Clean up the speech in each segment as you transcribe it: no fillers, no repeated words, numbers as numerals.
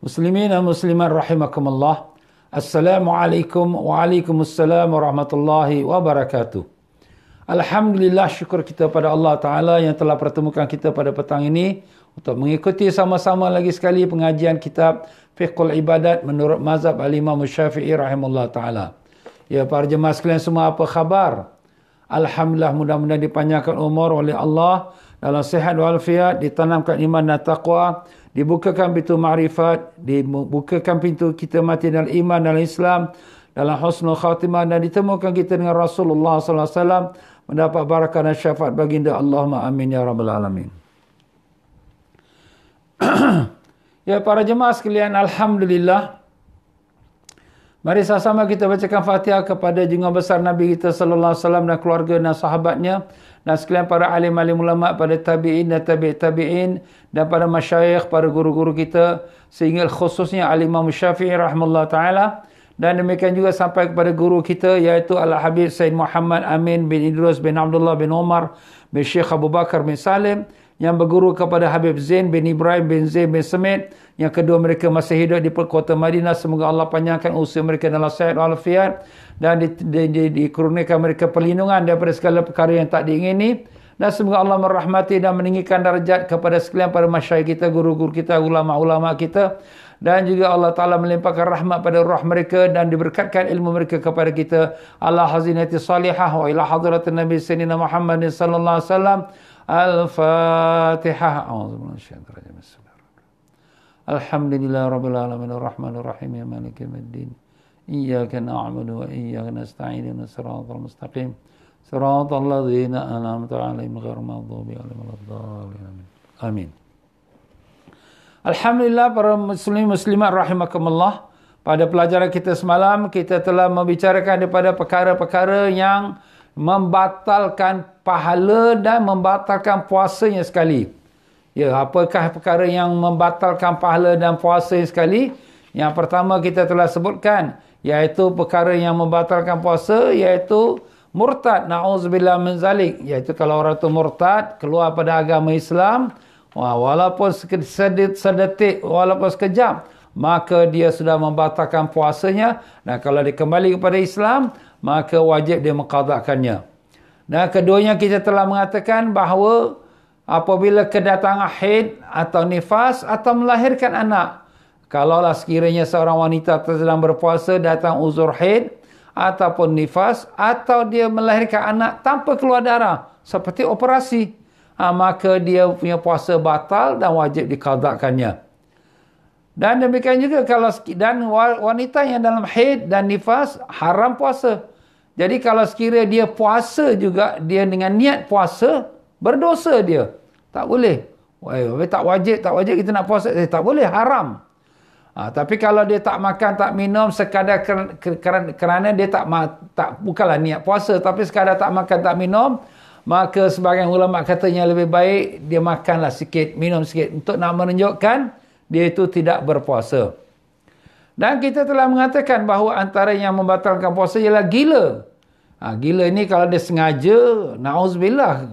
Muslimin dan muslimat rahimakumullah. Assalamualaikum waalaikumsalam warahmatullahi wabarakatuh. Alhamdulillah, syukur kita pada Allah Ta'ala yang telah pertemukan kita pada petang ini untuk mengikuti sama-sama lagi sekali pengajian kitab Fiqhul Ibadat menurut mazhab Al-Imam Syafi'i rahimahullah Ta'ala. Ya, para jemaah sekalian semua, apa khabar? Alhamdulillah, mudah-mudahan dipanjangkan umur oleh Allah dalam sihat walafiat, ditanamkan iman dan taqwa, dibukakan pintu ma'rifat, dibukakan pintu kita mati dalam iman dalam Islam, dalam husnul khatimah, dan ditemukan kita dengan Rasulullah sallallahu alaihi wasallam, mendapat barakah dan syafaat baginda. Allahumma amin ya rabbal alamin. Ya, para jemaah sekalian, alhamdulillah, mari sama-sama kita bacakan Fatihah kepada junjungan besar Nabi kita sallallahu alaihi wasallam dan keluarga dan sahabatnya, dan sekalian para alim-alim ulama, pada tabi'in dan tabi'in, dan para masyayikh, para guru-guru kita, sehingga khususnya Al-Imam Syafi'i rahimahullah ta'ala, dan demikian juga sampai kepada guru kita, iaitu Al-Habib Sayyid Muhammad Amin bin Idrus bin Abdullah bin Umar bin Syekh Abu Bakar bin Salim, yang berguru kepada Habib Zain bin Ibrahim bin Zain bin Semit, yang kedua mereka masih hidup di kota Madinah. Semoga Allah panjangkan usia mereka dalam sihat walafiat, dan dikurniakan mereka perlindungan daripada segala perkara yang tak diingini, dan semoga Allah merahmati dan meninggikan darjat kepada sekalian para masyayikh kita, guru-guru kita, ulama-ulama kita, dan juga Allah Ta'ala melimpahkan rahmat pada roh mereka dan diberkatkan ilmu mereka kepada kita. Ala hazinati salihah wa ila hadratin Nabi Sayyidina Muhammadin sallallahu alaihi wasallam. Al-Fatihah. Alhamdulillah rabbil alamin arrahmanir rahim maliki yaumiddin. Iyyaka na'budu wa iyyaka nasta'in ihdinas siratal mustaqim siratal ladzina an'amta 'alaihim ghairil maghdubi 'alaihim waladdallin. Amin. Alhamdulillah, para muslimat rahimakumullah. Pada pelajaran kita semalam, kita telah membicarakan daripada perkara-perkara yang membatalkan pahala dan membatalkan puasanya sekali. Ya, apakah perkara yang membatalkan pahala dan puasanya sekali? Yang pertama kita telah sebutkan, iaitu perkara yang membatalkan puasa, iaitu murtad, na'udzubillah min zalik, iaitu kalau orang itu murtad, keluar pada agama Islam, walaupun sedetik, walaupun sekejap, maka dia sudah membatalkan puasanya, dan kalau dia kembali kepada Islam, maka wajib dia mengqadhakannya. Dan keduanya kita telah mengatakan bahawa apabila kedatangan haid atau nifas atau melahirkan anak, kalaulah sekiranya seorang wanita sedang berpuasa, datang uzur haid ataupun nifas, atau dia melahirkan anak tanpa keluar darah seperti operasi, maka dia punya puasa batal dan wajib diqadhakannya. Dan demikian juga kalau wanita yang dalam haid dan nifas haram puasa. Jadi kalau sekiranya dia puasa juga, dia dengan niat puasa, berdosa dia. Tak boleh. Tak wajib kita nak puasa. Tak boleh, haram. Tapi kalau dia tak makan, tak minum, sekadar kerana dia bukanlah niat puasa, tapi sekadar tak makan, tak minum, maka sebagian ulama katanya lebih baik dia makanlah sikit, minum sikit, untuk nak menunjukkan dia itu tidak berpuasa. Dan kita telah mengatakan bahawa antara yang membatalkan puasa ialah gila. Gila ini kalau dia sengaja, na'udzubillah,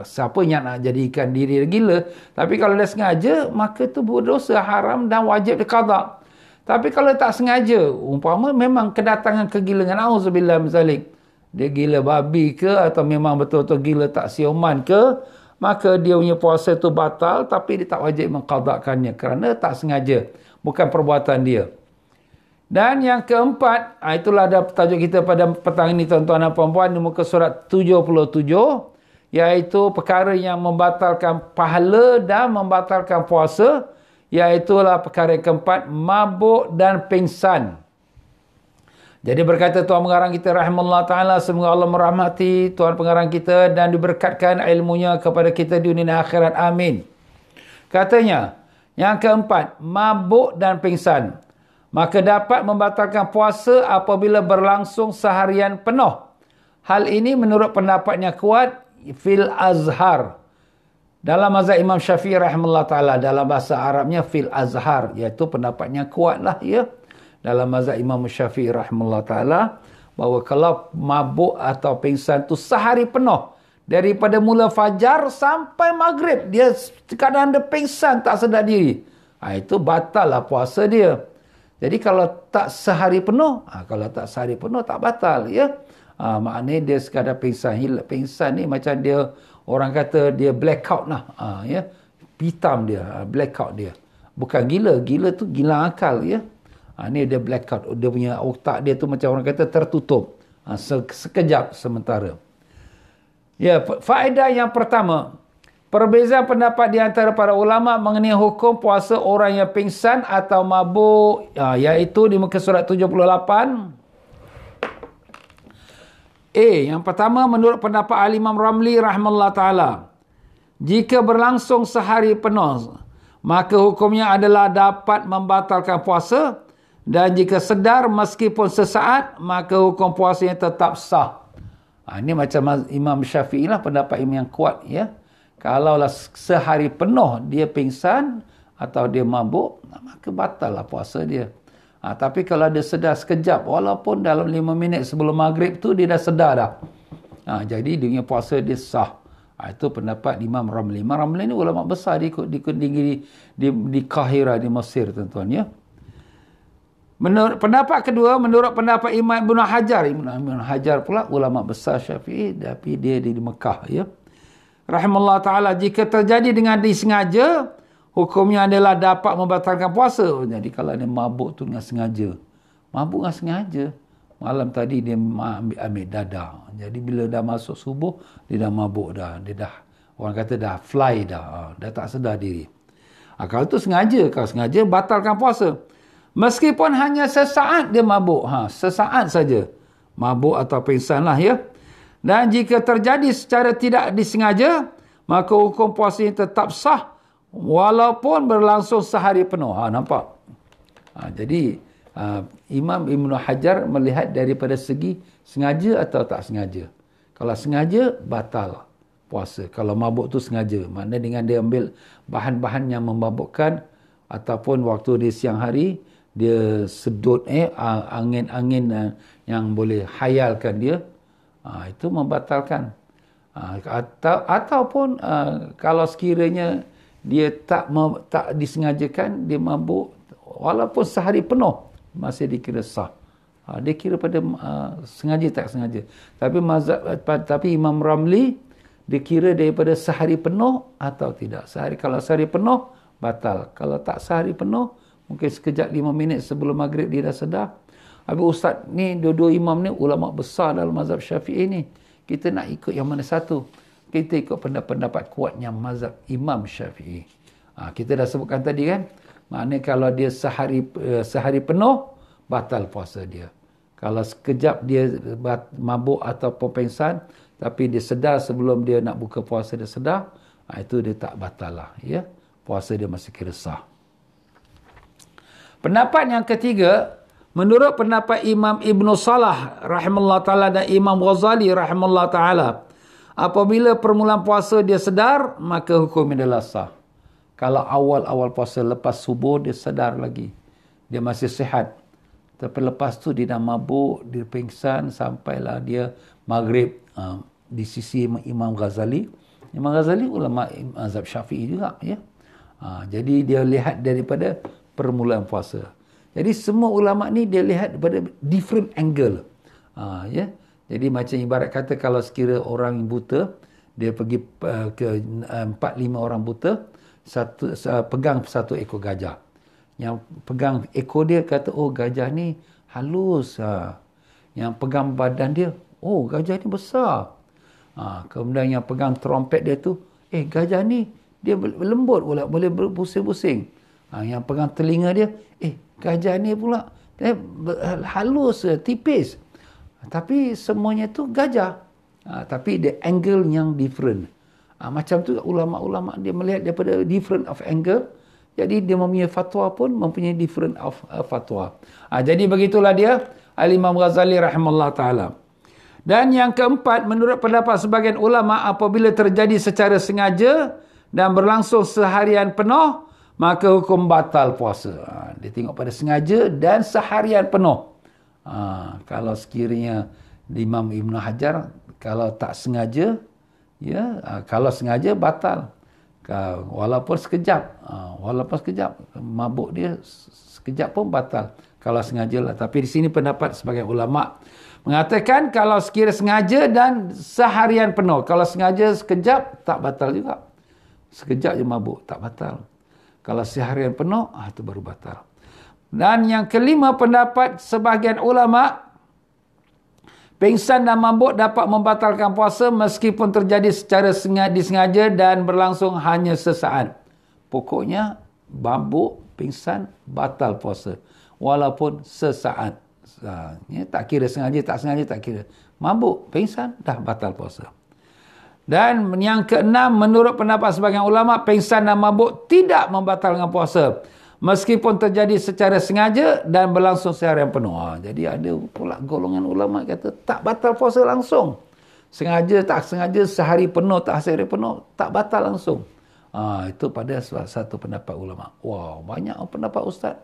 siapa yang nak jadikan diri gila. Tapi kalau dia sengaja, maka itu berdosa, haram dan wajib diqadha. Tapi kalau tak sengaja, umpama memang kedatangan kegilaan, na'udzubillah mizalik, dia gila babi ke, atau memang betul-betul gila tak siuman ke, maka dia punya puasa itu batal, tapi dia tak wajib mengqadhakannya kerana tak sengaja, bukan perbuatan dia. Dan yang keempat, itulah ada tajuk kita pada petang ini, tuan-tuan dan puan-puan, di muka surat 77, iaitu perkara yang membatalkan pahala dan membatalkan puasa, iaitulah perkara yang keempat, mabuk dan pingsan. Jadi berkata Tuan Pengarang kita rahimahullah ta'ala, semoga Allah merahmati Tuan Pengarang kita dan diberkatkan ilmunya kepada kita di dunia dan akhirat. Amin. Katanya, yang keempat, mabuk dan pingsan. Maka dapat membatalkan puasa apabila berlangsung seharian penuh. Hal ini menurut pendapatnya kuat fil azhar. Dalam mazhab Imam Syafi'i rahimahullah ta'ala, dalam bahasa Arabnya fil azhar, iaitu pendapatnya kuatlah ya. Dalam mazhab Imam Syafi'i rahimahullah ta'ala, bahawa kalau mabuk atau pingsan itu sehari penuh, daripada mula fajar sampai maghrib, dia kadang dia pingsan tak sedar diri. Itu batal lah puasa dia. Jadi kalau tak sehari penuh, tak batal, ya. Maknanya dia sekadar pingsan. Pingsan ni macam dia, orang kata dia blackout lah, ya. Hitam dia, blackout dia. Bukan gila, gila tu gila akal, ya. Ni dia blackout, dia punya otak dia tu macam orang kata tertutup, sekejap sementara. Ya, faedah yang pertama, perbezaan pendapat di antara para ulama mengenai hukum puasa orang yang pingsan atau mabuk, iaitu di muka surat 78. Yang pertama, menurut pendapat Al-Imam Ramli rahimahullah ta'ala, jika berlangsung sehari penuh, maka hukumnya adalah dapat membatalkan puasa, dan jika sedar meskipun sesaat, maka hukum puasanya tetap sah. Ini macam Imam Syafi'i lah, pendapat imam yang kuat, ya. Kalaulah sehari penuh dia pingsan atau dia mabuk, maka batal lah puasa dia. Tapi kalau dia sedar sekejap, walaupun dalam 5 minit sebelum maghrib tu dia dah sedar dah, jadi dia punya puasa dia sah. Itu pendapat Imam Ramli. Imam Ramli ni ulama besar, dia ikut di Kahira, di Mesir, tuan-tuan, ya. Menurut pendapat kedua, menurut pendapat Imam Ibn Hajar. Ibn Hajar pula ulama besar Syafi'i, tapi dia di Mekah, ya. Rahimahullah ta'ala, jika terjadi dengan disengaja, hukumnya adalah dapat membatalkan puasa. Jadi kalau dia mabuk tu dengan sengaja. Mabuk dengan sengaja. Malam tadi dia ambil dadah. Jadi bila dah masuk subuh, dia dah mabuk dah. Dia dah, orang kata dah fly dah. Dah tak sedar diri. Kalau tu sengaja. Kalau sengaja, batalkan puasa. Meskipun hanya sesaat dia mabuk. Sesaat saja. Mabuk atau pingsan lah, ya. Dan jika terjadi secara tidak disengaja, maka hukum puasanya tetap sah walaupun berlangsung sehari penuh. Nampak? Jadi Imam Ibn Hajar melihat daripada segi sengaja atau tak sengaja. Kalau sengaja, batal puasa. Kalau mabuk tu sengaja. Maknanya dengan dia ambil bahan-bahan yang memabukkan, ataupun waktu di siang hari, dia sedut angin-angin yang boleh hayalkan dia, itu membatalkan. Ataupun kalau sekiranya dia tak disengajakan, dia mabuk walaupun sehari penuh, masih dikira sah. Dia kira pada sengaja tak sengaja. Tapi Imam Ramli dia kira daripada sehari penuh atau tidak. Kalau sehari penuh, batal. Kalau tak sehari penuh, mungkin sekejap 5 minit sebelum maghrib dia dah sedar. Habis ustaz ni, dua-dua imam ni ulama besar dalam mazhab Syafi'i ni. Kita nak ikut yang mana satu? Kita ikut pendapat kuatnya mazhab Imam Syafi'i. Kita dah sebutkan tadi kan. Maknanya kalau dia sehari penuh, batal puasa dia. Kalau sekejap dia mabuk atau pingsan, tapi dia sedar sebelum dia nak buka puasa, dia sedar, itu dia tak batal lah, ya. Puasa dia masih kira sah. Pendapat yang ketiga, menurut pendapat Imam Ibn Salah rahimahullah ta'ala dan Imam Ghazali rahimahullah ta'ala, apabila permulaan puasa dia sedar, maka hukumnya adalah sah. Kalau awal-awal puasa lepas subuh dia sedar lagi, dia masih sihat. Tapi lepas tu dia dah mabuk, dia pingsan sampailah dia maghrib. Di sisi Imam Ghazali. Imam Ghazali ulama mazhab Syafi'i juga, ya. Jadi dia lihat daripada permulaan puasa. Jadi semua ulama ni dia lihat daripada different angle. Ya. Jadi macam ibarat kata kalau sekira orang buta, dia pergi ke 4-5 orang buta, pegang satu ekor gajah. Yang pegang ekor dia kata, oh gajah ni halus. Yang pegang badan dia, oh gajah ni besar. Kemudian yang pegang trompet dia tu, gajah ni dia lembut pula, boleh berpusing-pusing. Yang pegang telinga dia, gajah ni pula halus, tipis. Tapi semuanya tu gajah. Tapi the angle yang different. Macam tu ulama-ulama dia melihat daripada different of angle. Jadi dia mempunyai fatwa pun mempunyai different of fatwa. Jadi begitulah dia Al-Imam Ghazali rahimahullah ta'ala. Dan yang keempat, menurut pendapat sebagian ulama, apabila terjadi secara sengaja dan berlangsung seharian penuh, maka hukum batal puasa. Dia tengok pada sengaja dan seharian penuh. Kalau sekiranya Imam Ibn Hajar, kalau tak sengaja, ya, kalau sengaja batal. Walaupun sekejap. Walaupun sekejap. Mabuk dia sekejap pun batal. Kalau sengaja lah. Tapi di sini pendapat sebagai ulama' mengatakan kalau sekira sengaja dan seharian penuh. Kalau sengaja sekejap, tak batal juga. Sekejap je mabuk, tak batal. Kalau seharian penuh, itu baru batal. Dan yang kelima, pendapat sebahagian ulama', pingsan dan mabuk dapat membatalkan puasa meskipun terjadi secara disengaja dan berlangsung hanya sesaat. Pokoknya, mabuk, pingsan, batal puasa. Walaupun sesaat. Tak kira sengaja, tak sengaja, tak kira. Mabuk, pingsan, dah batal puasa. Dan yang keenam, menurut pendapat sebahagian ulama, pingsan dan mabuk tidak membatalkan puasa. Meskipun terjadi secara sengaja dan berlangsung seharian penuh. Jadi ada pula golongan ulama kata tak batal puasa langsung. Sengaja, tak sengaja, sehari penuh, tak sehari penuh, tak batal langsung. Itu pada satu pendapat ulama. Wow, banyak pendapat ustaz.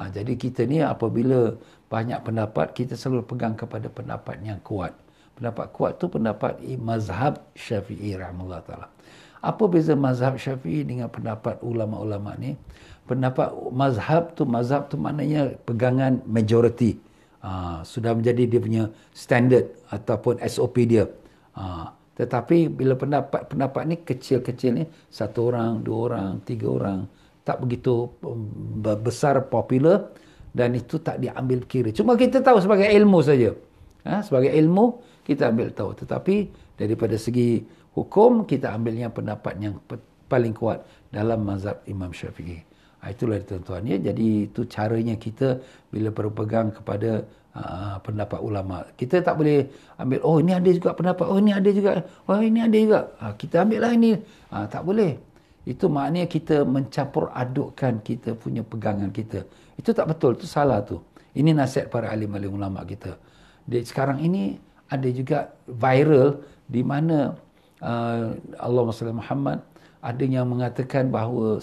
Jadi kita ni apabila banyak pendapat, kita selalu pegang kepada pendapat yang kuat. Pendapat kuat tu pendapat mazhab Syafi'i rahimahullah ta'ala. Apa beza mazhab Syafi'i dengan pendapat ulama-ulama ni? Pendapat mazhab tu maknanya pegangan majority. Sudah menjadi dia punya standard ataupun SOP dia. Tetapi bila pendapat ni kecil-kecil ni, 1 orang, 2 orang, 3 orang, tak begitu besar, popular, dan itu tak diambil kira. Cuma kita tahu sebagai ilmu saja. Sebagai ilmu, kita ambil tahu. Tetapi daripada segi hukum, kita ambilnya pendapat yang paling kuat dalam mazhab Imam Syafi'i. Itulah tuan-tuan ya. Jadi itu caranya kita bila berpegang kepada pendapat ulama. Kita tak boleh ambil, oh ini ada juga pendapat, oh ini ada juga, oh ini ada juga. Kita ambil lah ini. Tak boleh. Itu maknanya kita mencampur adukkan kita punya pegangan kita. Itu tak betul, itu salah tu. Ini nasihat para alim-alim ulama kita. Sekarang ini ada juga viral di mana Allahumma salli Muhammad, ada yang mengatakan bahawa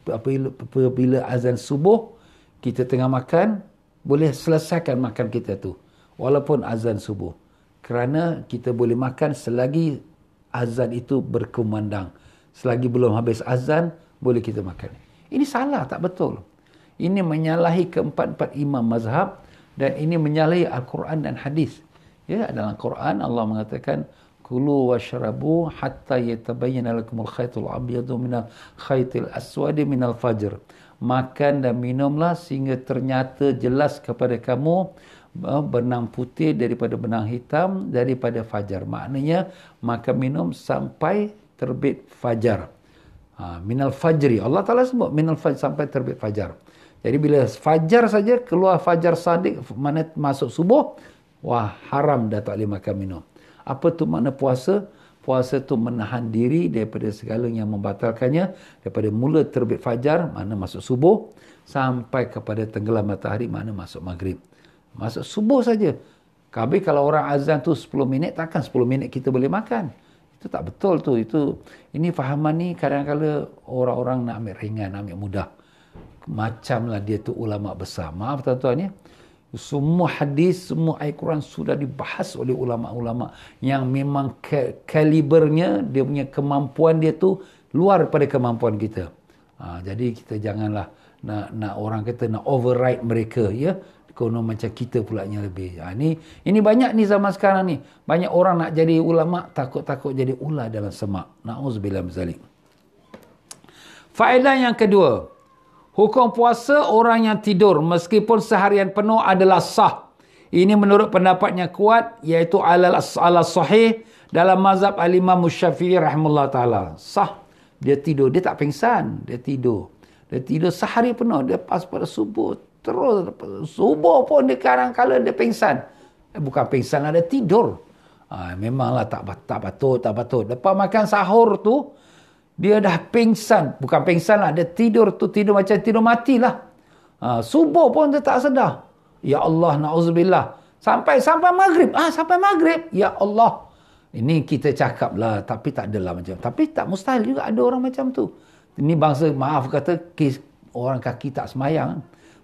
apabila azan subuh, kita tengah makan, boleh selesaikan makan kita tu. Walaupun azan subuh. Kerana kita boleh makan selagi azan itu berkumandang. Selagi belum habis azan, boleh kita makan. Ini salah, tak betul. Ini menyalahi keempat-empat imam mazhab dan ini menyalahi Al-Quran dan hadis. Ya, dalam Quran Allah mengatakan, Kulu washrabu hatta yatabayyana lakumul khaytul abyadu minal khaytil aswadi minal fajr. Makan dan minumlah sehingga ternyata jelas kepada kamu benang putih daripada benang hitam daripada fajar. Maknanya makan minum sampai terbit fajar. Minal fajri. Allah Ta'ala sebut minal fajr sampai terbit fajar. Jadi bila fajar saja, keluar fajar sadiq, mana masuk subuh, wah haram dah tak boleh makan minum. Apa tu makna puasa? Puasa tu menahan diri daripada segala yang membatalkannya, daripada mula terbit fajar, mana masuk subuh, sampai kepada tenggelam matahari, mana masuk maghrib. Masuk subuh saja. Habis kalau orang azan tu 10 minit, takkan 10 minit kita boleh makan. Itu tak betul tu. Ini fahaman ni kadang-kadang orang-orang nak ambil ringan, ambil mudah. Macamlah dia tu ulama besar. Maaf tuan-tuan ya. Semua hadis, semua ayat Quran sudah dibahas oleh ulama-ulama yang memang kalibernya, dia punya kemampuan dia tu luar daripada kemampuan kita. Jadi kita janganlah nak orang kata nak override mereka ya. Kono macam kita pulanya lebih. Ini banyak ni zaman sekarang ni. Banyak orang nak jadi ulama, takut-takut jadi ular dalam semak. Na'udzubillah min zalik. Faedah yang kedua. Hukum puasa orang yang tidur meskipun seharian penuh adalah sah. Ini menurut pendapat yang kuat, iaitu ala sahih dalam mazhab al-Imam Syafi'i rahimahullah ta'ala. Sah. Dia tidur. Dia tak pingsan. Dia tidur. Dia tidur sehari penuh. Dia pas pada subuh. Terus subuh pun dia kadang-kadang dia pingsan. Bukan pingsan lah, dia tidur. Memanglah tak patut. Lepas makan sahur tu, dia dah pingsan. Bukan pingsan lah, dia tidur tu, tidur macam tidur matilah. Subuh pun dia tak sedar. Ya Allah, na'udzubillah. Sampai maghrib. Sampai maghrib. Ya Allah. Ini kita cakap lah, tapi tak adalah macam. Tapi tak mustahil juga ada orang macam tu. Ini bangsa, maaf kata, orang kaki tak semayang.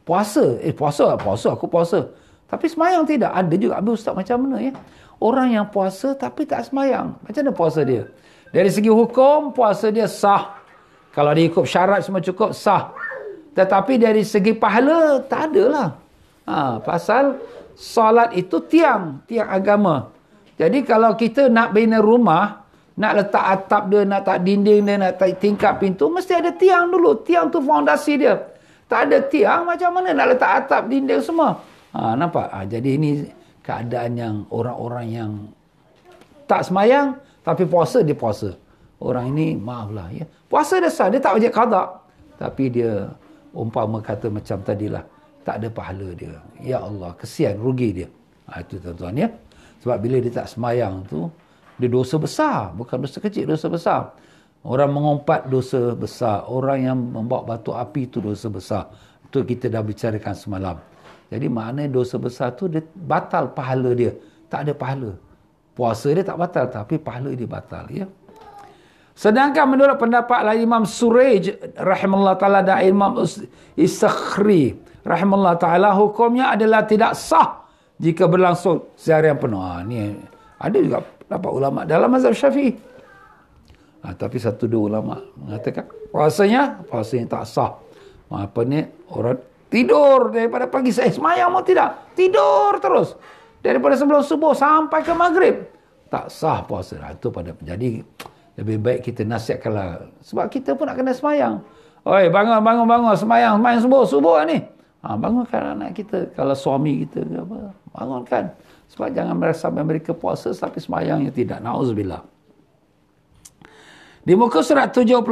Puasa. Puasa, aku puasa. Tapi semayang tidak. Ada juga. Habis ustaz macam mana ya? Orang yang puasa tapi tak semayang. Macam mana puasa dia? Dari segi hukum, puasa dia sah. Kalau dia ikut syarat semua cukup, sah. Tetapi dari segi pahala, tak adalah. Pasal solat itu tiang agama. Jadi kalau kita nak bina rumah, nak letak atap dia, nak letak dinding dia, nak letak tingkap pintu, mesti ada tiang dulu. Tiang tu fondasi dia. Tak ada tiang, macam mana nak letak atap, dinding semua? Nampak? Jadi ini keadaan yang orang-orang yang tak semayang, tapi puasa, dia puasa. Orang ini, maaflah, ya. Puasa dia sah, dia tak wajib qada. Tapi dia, umpama kata macam tadilah, tak ada pahala dia. Ya Allah, kesian, rugi dia. Itu tuan-tuan, ya. Sebab bila dia tak semayang tu, dia dosa besar. Bukan dosa kecil, dosa besar. Orang mengumpat dosa besar. Orang yang membawa batu api itu dosa besar. Itu kita dah bicarakan semalam. Jadi maknanya dosa besar tu dia batal pahala dia. Tak ada pahala. Puasa dia tak batal, tapi pahala dia batal. Ya. Sedangkan menurut pendapat Imam Suraj rahimahullah ta'ala dan Imam Istakhri rahimahullah ta'ala, hukumnya adalah tidak sah jika berlangsung seharian penuh. Ni ada juga dapat ulama dalam mazhab Syafi'i. Tapi satu dua ulama mengatakan puasanya tak sah. Apa ni, orang tidur daripada pagi, saya semayang mau tidak, tidur terus daripada sebelum subuh sampai ke maghrib, tak sah puasa. Itu pada jadi lebih baik kita nasihatkanlah, sebab kita pun nak kena semayang. Oi, bangun semayang subuh ni. Bangunkan anak kita, kalau suami kita ke apa, bangunkan. Sebab jangan merasa mereka puasa tapi semayangnya tidak. Na'udzubillah. Di muka surat 79,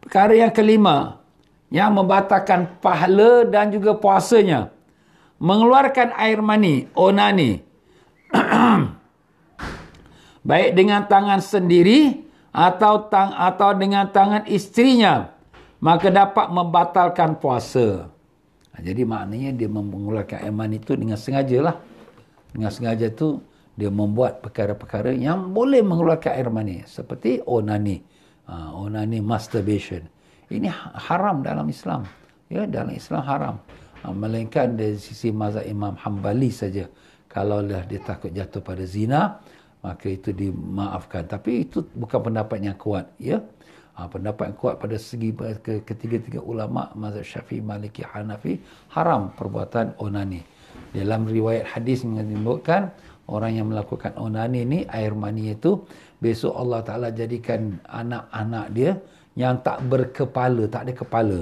perkara yang kelima yang membatalkan pahala dan juga puasanya, mengeluarkan air mani, onani, baik dengan tangan sendiri atau dengan tangan isterinya, maka dapat membatalkan puasa. Jadi maknanya dia mengeluarkan air mani itu dengan sengaja lah. Dengan sengaja tu dia membuat perkara-perkara yang boleh mengeluarkan air mani. Seperti onani. Onani, masturbation. Ini haram dalam Islam. Ya, dalam Islam haram. Melainkan dari sisi mazhab Imam Hambali saja. Kalau dia takut jatuh pada zina, maka itu dimaafkan. Tapi itu bukan pendapat yang kuat. Ya. Pendapat yang kuat pada segi ketiga-tiga ulama mazhab Syafi'i, Maliki, Hanafi, haram perbuatan onani. Dalam riwayat hadis menyebutkan orang yang melakukan onani ni, air mani itu, besok Allah Ta'ala jadikan anak-anak dia yang tak berkepala, tak ada kepala,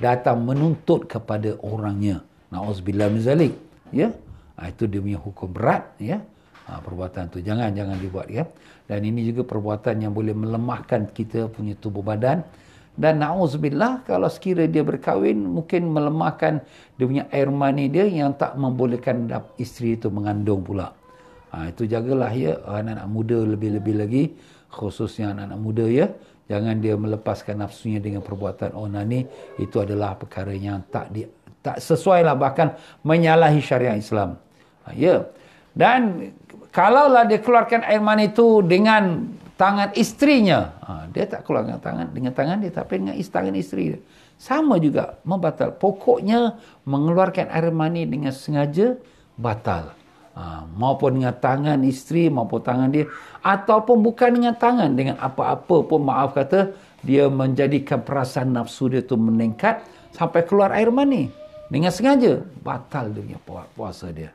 datang menuntut kepada orangnya. Na'udzubillah min zalik. Ya? Itu dia punya hukum berat. Ya? Perbuatan tu jangan dibuat. Ya? Dan ini juga perbuatan yang boleh melemahkan kita punya tubuh badan. Dan na'udzubillah, kalau sekiranya dia berkahwin, mungkin melemahkan dia punya air mani dia yang tak membolehkan isteri itu mengandung pula. Itu jagalah, ya, anak-anak muda lebih-lebih lagi, khususnya anak-anak muda, ya. Jangan dia melepaskan nafsunya dengan perbuatan onani. Itu adalah perkara yang tak sesuai lah, bahkan menyalahi syariat Islam. Ya. Dan kalaulah dia keluarkan air mani itu dengan tangan isterinya, dia tak keluarkan dengan tangan dia, tapi dengan tangan isteri dia, sama juga membatal. Pokoknya mengeluarkan air mani dengan sengaja batal. Maupun dengan tangan isteri, maupun tangan dia, ataupun bukan dengan tangan, dengan apa-apa pun, maaf kata, dia menjadikan perasaan nafsu dia tu meningkat sampai keluar air mani dengan sengaja, batal dia punya puasa dia.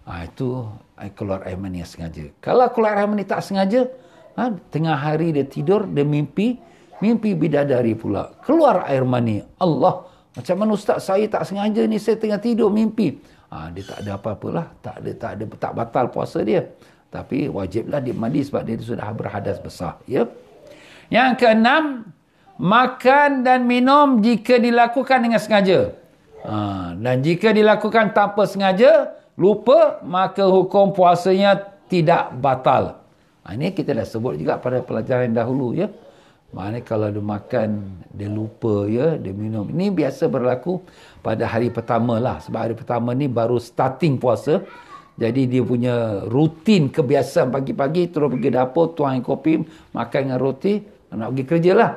Itu keluar air mani yang sengaja. Kalau keluar air mani tak sengaja, tengah hari dia tidur, dia mimpi bidadari pula, keluar air mani. Allah, macam mana ustaz, saya tak sengaja ni, saya tengah tidur mimpi. Dia tak ada apa-apalah, tak batal puasa dia, tapi wajiblah dia mandi sebab dia sudah berhadas besar. Ya. Yang keenam, makan dan minum jika dilakukan dengan sengaja. Dan jika dilakukan tanpa sengaja, lupa, maka hukum puasanya tidak batal. Ini kita dah sebut juga pada pelajaran dahulu, ya. Maknanya kalau dia makan, dia lupa, ya, dia minum. Ini biasa berlaku pada hari pertama lah. Sebab hari pertama ni baru starting puasa. Jadi dia punya rutin kebiasaan pagi-pagi, terus pergi dapur, tuang kopi, makan dengan roti, nak pergi kerja lah.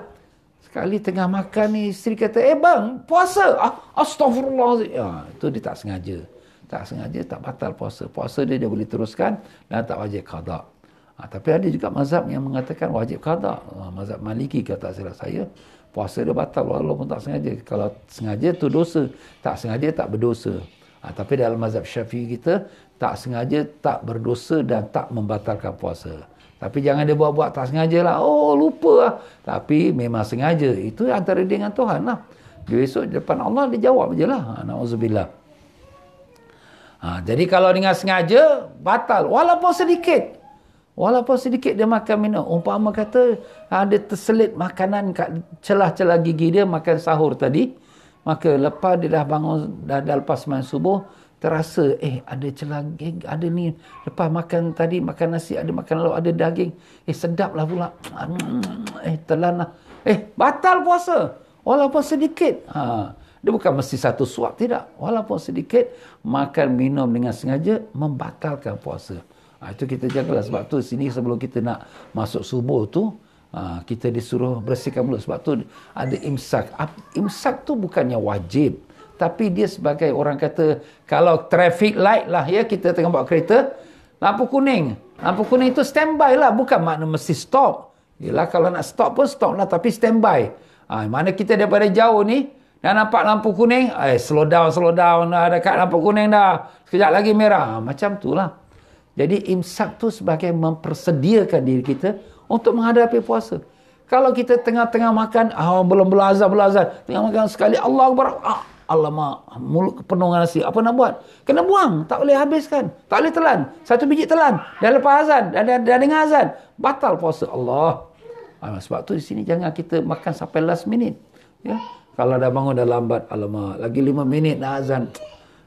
Sekali tengah makan ni, isteri kata, bang, puasa. Astagfirullah. Itu dia tak sengaja. Tak sengaja, tak batal puasa. Puasa dia boleh teruskan dan tak wajib qada. Tapi ada juga mazhab yang mengatakan wajib qada. Mazhab Maliki kata saya, puasa dia batal walaupun tak sengaja. Kalau sengaja tu dosa, tak sengaja tak berdosa. Tapi dalam mazhab Syafi'i kita, tak sengaja tak berdosa dan tak membatalkan puasa. Tapi jangan dia buat-buat tak sengaja lah. Oh, lupa lah. Tapi memang sengaja. Itu antara dia dengan Tuhan lah. Dia esok di depan Allah, dia jawab je lah. Na'udzubillah. Jadi kalau dengan sengaja, batal. Walaupun sedikit. Walaupun sedikit dia makan minum. Umpama kata, dia terselit makanan kat celah-celah gigi dia, makan sahur tadi. Maka lepas dia dah bangun, dah lepas main subuh, terasa, ada celah, ada ni, lepas makan tadi, makan nasi, ada makan lauk, ada daging, sedap lah pula, telan lah, batal puasa, walaupun sedikit. Dia bukan mesti satu suap, tidak, walaupun sedikit, makan minum dengan sengaja, membatalkan puasa. Itu kita jagalah, sebab tu sini sebelum kita nak masuk subuh tu, kita disuruh bersihkan mulut, sebab tu ada imsak. Imsak tu bukannya wajib, tapi dia sebagai orang kata, kalau traffic light lah ya, kita tengah bawa kereta, lampu kuning itu standby lah, bukan makna mesti stop. Yelah, kalau nak stop pun stop lah, tapi standby. Mana kita daripada jauh ni, dah nampak lampu kuning, slow down dah dekat lampu kuning dah, sekejap lagi merah. Macam tu lah. Jadi imsak tu sebagai mempersediakan diri kita untuk menghadapi puasa. Kalau kita tengah-tengah makan, belum azan, tengah makan sekali, Allah Akbar, alamak, mulut penuh dengan nasi. Apa nak buat? Kena buang. Tak boleh habiskan. Tak boleh telan. Satu biji telan. Dah lepas azan. Dah dengar azan. Batal puasa. Allah. Sebab tu di sini jangan kita makan sampai last minute. Ya. Kalau dah bangun dah lambat. Alamak. Lagi 5 minit dah azan.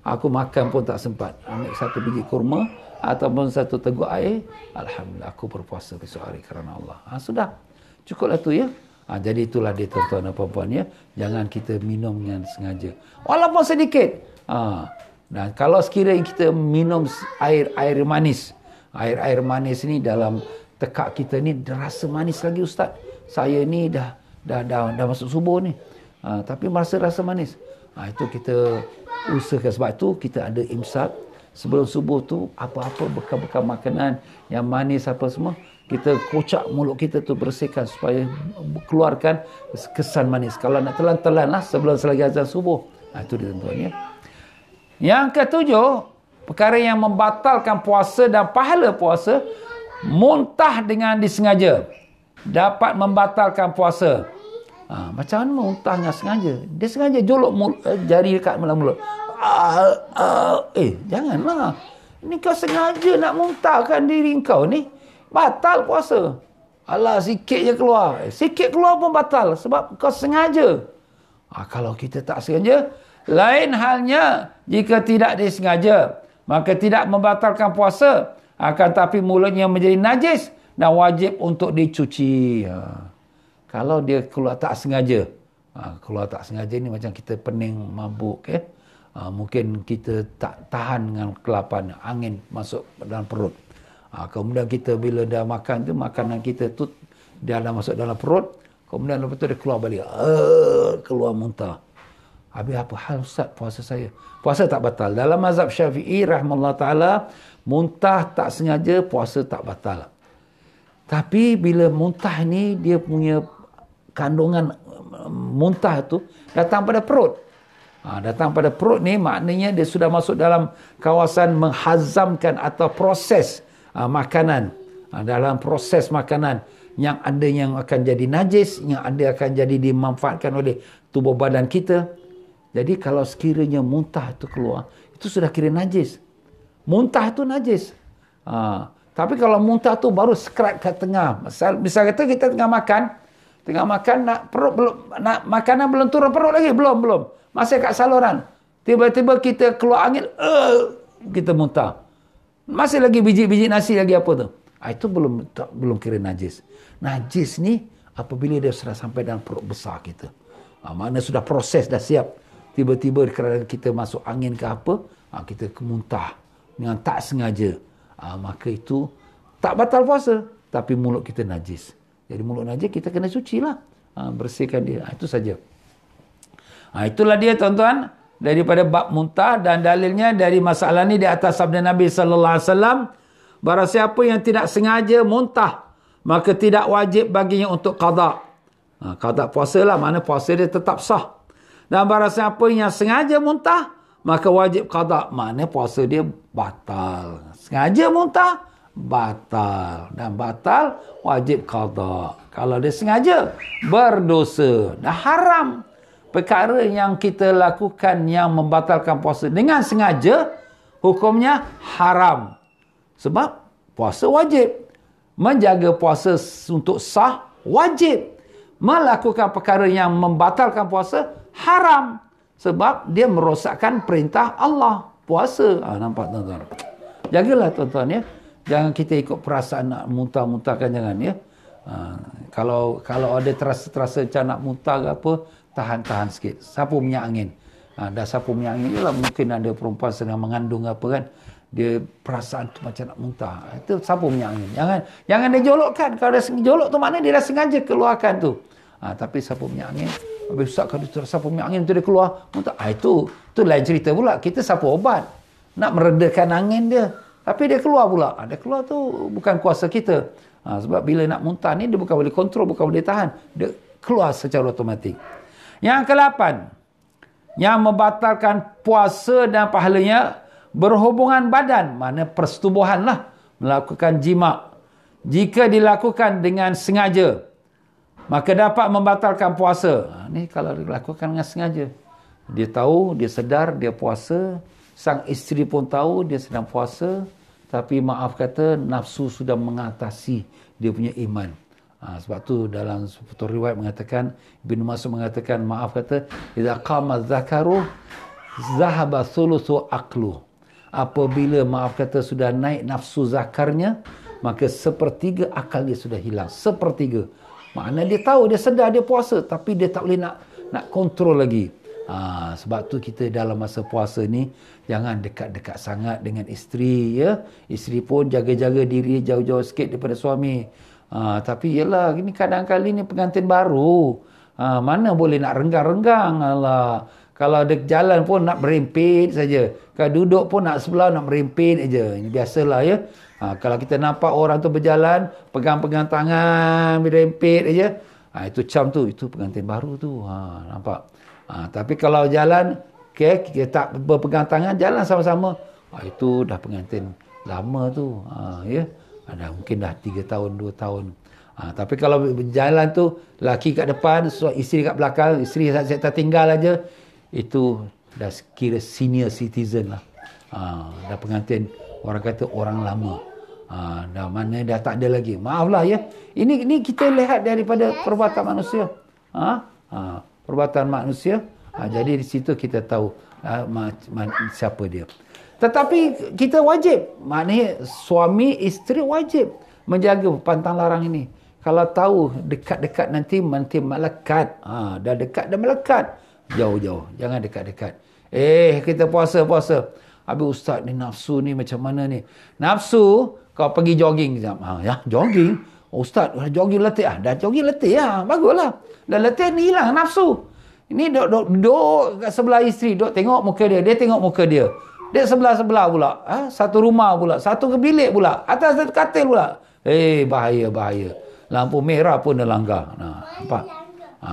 Aku makan pun tak sempat. Ambil satu biji kurma. Ataupun satu teguk air. Alhamdulillah. Aku berpuasa besok hari kerana Allah. Sudah. Cukuplah tu ya. Jadi itulah dia tuan-tuan dan puan-puan ya. Jangan kita minum dengan sengaja. Walaupun sedikit. Dan kalau sekiranya kita minum air manis. Air manis ni dalam tekak kita ni rasa manis lagi Ustaz. Saya ni dah masuk subuh ni. Tapi masih rasa manis. Itu kita usahakan. Sebab tu kita ada imsak. Sebelum subuh tu apa-apa bekal-bekal makanan yang manis apa semua, kita kocak mulut kita tu, bersihkan supaya keluarkan kesan manis. Kalau nak telan lah sebelum selagi azan subuh. Itu dia tuan-tuan ya. Yang ketujuh, perkara yang membatalkan puasa dan pahala puasa, muntah dengan disengaja dapat membatalkan puasa. Macam mana muntah dengan sengaja? Dia sengaja jolok jari dekat mulut. Janganlah. Ini kau sengaja nak muntahkan diri kau ni. Batal puasa. Alah, sikit je keluar. Sikit keluar pun batal. Sebab kau sengaja. Kalau kita tak sengaja, lain halnya jika tidak disengaja. Maka tidak membatalkan puasa. Akan tapi mulutnya menjadi najis dan wajib untuk dicuci. Kalau dia keluar tak sengaja. Keluar tak sengaja ni macam kita pening, mabuk. Mungkin kita tak tahan dengan kelapan. Angin masuk dalam perut. Kemudian kita bila dah makan tu, makanan kita tu dia dah masuk dalam perut, kemudian lepas tu dia keluar balik, keluar muntah. Habis apa hal Ustaz puasa saya? Puasa tak batal. Dalam mazhab Syafi'i rahimahullah ta'ala, muntah tak sengaja, puasa tak batal. Tapi bila muntah ni, dia punya kandungan muntah tu datang pada perut. Datang pada perut ni maknanya dia sudah masuk dalam kawasan menghazamkan atau proses makanan. Dalam proses makanan yang ada yang akan jadi najis, yang ada akan jadi dimanfaatkan oleh tubuh badan kita. Jadi kalau sekiranya muntah itu keluar, itu sudah kira najis. Muntah itu najis. Tapi kalau muntah tu baru skrat kat tengah. Misal kata kita tengah makan nak perut belum, nak makanan belum turun perut lagi, belum. Masih kat saluran. Tiba-tiba kita keluar angin, kita muntah. Masih lagi biji-biji nasi lagi apa tu? Itu belum kira najis. Najis ni apabila dia sudah sampai dalam perut besar kita. Mana sudah proses dah siap. Tiba-tiba kerana kita masuk angin ke apa, kita muntah dengan tak sengaja. Maka itu tak batal puasa, tapi mulut kita najis. Jadi mulut najis kita kena cuci lah. Bersihkan dia. Itu saja. Itulah dia tuan-tuan. Daripada bab muntah, dan dalilnya dari masalah ni di atas sabda Nabi sallallahu alaihi wasallam, Barang siapa yang tidak sengaja muntah, maka tidak wajib baginya untuk qada. Qada puasa lah, mana puasa dia tetap sah. Dan barang siapa yang sengaja muntah, maka wajib qada, mana puasa dia batal. Sengaja muntah, batal. Dan batal, wajib qada. Kalau dia sengaja, berdosa. Dah haram. Perkara yang kita lakukan yang membatalkan puasa dengan sengaja, hukumnya haram. Sebab puasa wajib. Menjaga puasa untuk sah, wajib. Melakukan perkara yang membatalkan puasa, haram. Sebab dia merosakkan perintah Allah. Puasa. Nampak tuan-tuan? Jagalah tuan-tuan ya. Jangan kita ikut perasaan nak muntah-muntahkan, jangan ya. Kalau ada terasa-terasa macam nak muntah ke apa, tahan-tahan sikit. Sapu minyak angin. Dah sapu minyak angin lah, mungkin ada perempuan sedang mengandung apa kan, dia perasaan tu macam nak muntah. Itu sapu minyak angin. Jangan dia jolokkan. Kalau dia jolok tu maknanya dia dah sengaja keluarkan tu. Tapi sapu minyak angin, habis Ustaz kalau dia sapu minyak angin tu dia keluar muntah. Itu lain cerita pula. Kita sapu obat nak meredakan angin dia, tapi dia keluar pula. Dia keluar tu bukan kuasa kita. Sebab bila nak muntah ni dia bukan boleh kontrol, bukan boleh tahan. Dia keluar secara automatik. Yang ke-8, yang membatalkan puasa dan pahalanya, berhubungan badan, mana persetubuhan lah, melakukan jima. Jika dilakukan dengan sengaja, maka dapat membatalkan puasa. Ni kalau dilakukan dengan sengaja. Dia tahu, dia sedar, dia puasa. Sang isteri pun tahu dia sedang puasa. Tapi maaf kata, nafsu sudah mengatasi dia punya iman. Sebab tu dalam satu riwayat mengatakan, Ibnu Mas'ud mengatakan, maaf kata, idza qama dzakaru zahaba thuluthu aqlu. Apabila maaf kata sudah naik nafsu zakarnya, maka sepertiga akal dia sudah hilang. Sepertiga. Maknanya dia tahu, dia sedar dia puasa, tapi dia tak boleh nak kontrol lagi. Sebab tu kita dalam masa puasa ni jangan dekat-dekat sangat dengan isteri ya. Isteri pun jaga-jaga diri jauh-jauh sikit daripada suami. Tapi yelah, ini kadang-kali ni pengantin baru. Mana boleh nak renggang-renggang. Alah. Kalau ada jalan pun nak berempit saja. Kalau duduk pun nak sebelah nak berempit aja. Ini biasalah ya. Kalau kita nampak orang tu berjalan, pegang-pegang tangan, berempit aja. Itu macam tu, itu pengantin baru tu. Nampak. Tapi kalau jalan, kita tak berpegang tangan, jalan sama-sama. Itu dah pengantin lama tu. Ya. Mungkin dah 3 tahun, 2 tahun. Tapi kalau berjalan tu, laki kat depan, isteri kat belakang, isteri saya tertinggal aja, itu dah kira senior citizen lah. Dah pengantin, orang kata orang lama. Dah mana dah tak ada lagi. Maaflah ya. Ini kita lihat daripada perbuatan manusia. Perbuatan manusia. Jadi di situ kita tahu siapa dia. Tetapi kita wajib. Maknanya suami isteri wajib menjaga pantang larang ini. Kalau tahu dekat-dekat nanti melekat. Dah dekat dah melekat. Jauh-jauh. Jangan dekat-dekat. Kita puasa. Habis ustaz ni nafsu ni macam mana ni? Nafsu, kau pergi jogging sekejap. Ya, jogging? Ustaz, jogging letih. Dah jogging letih lah. Baguslah. Dah letih ni hilang nafsu. Ini duduk kat sebelah isteri. Duduk tengok muka dia. Dia tengok muka dia. Dia sebelah-sebelah pula. Satu rumah pula. Satu ke bilik pula. Atas satu katil pula. Bahaya. Lampu merah pun dia langgar. Nampak?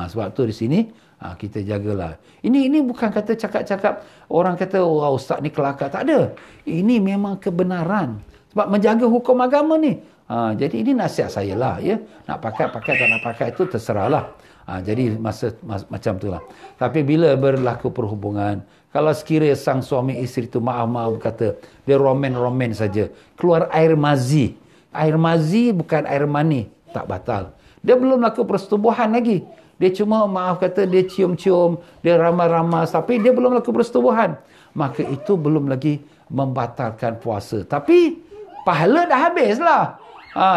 Sebab tu di sini kita jagalah. Ini bukan kata cakap-cakap orang kata ustaz ni kelakar. Tak ada. Ini memang kebenaran. Sebab menjaga hukum agama ni. Jadi ini nasihat saya lah. Ya. Nak pakai, tak nak pakai itu terserahlah. Jadi macam tu lah. Tapi bila berlaku perhubungan, kalau sekiranya sang suami isteri tu maaf kata dia roman saja, keluar air mazi. Air mazi bukan air mani, tak batal. Dia belum laku persetubuhan lagi. Dia cuma maaf kata dia cium-cium, dia ramas-ramas, tapi dia belum laku persetubuhan. Maka itu belum lagi membatalkan puasa. Tapi pahala dah habis lah.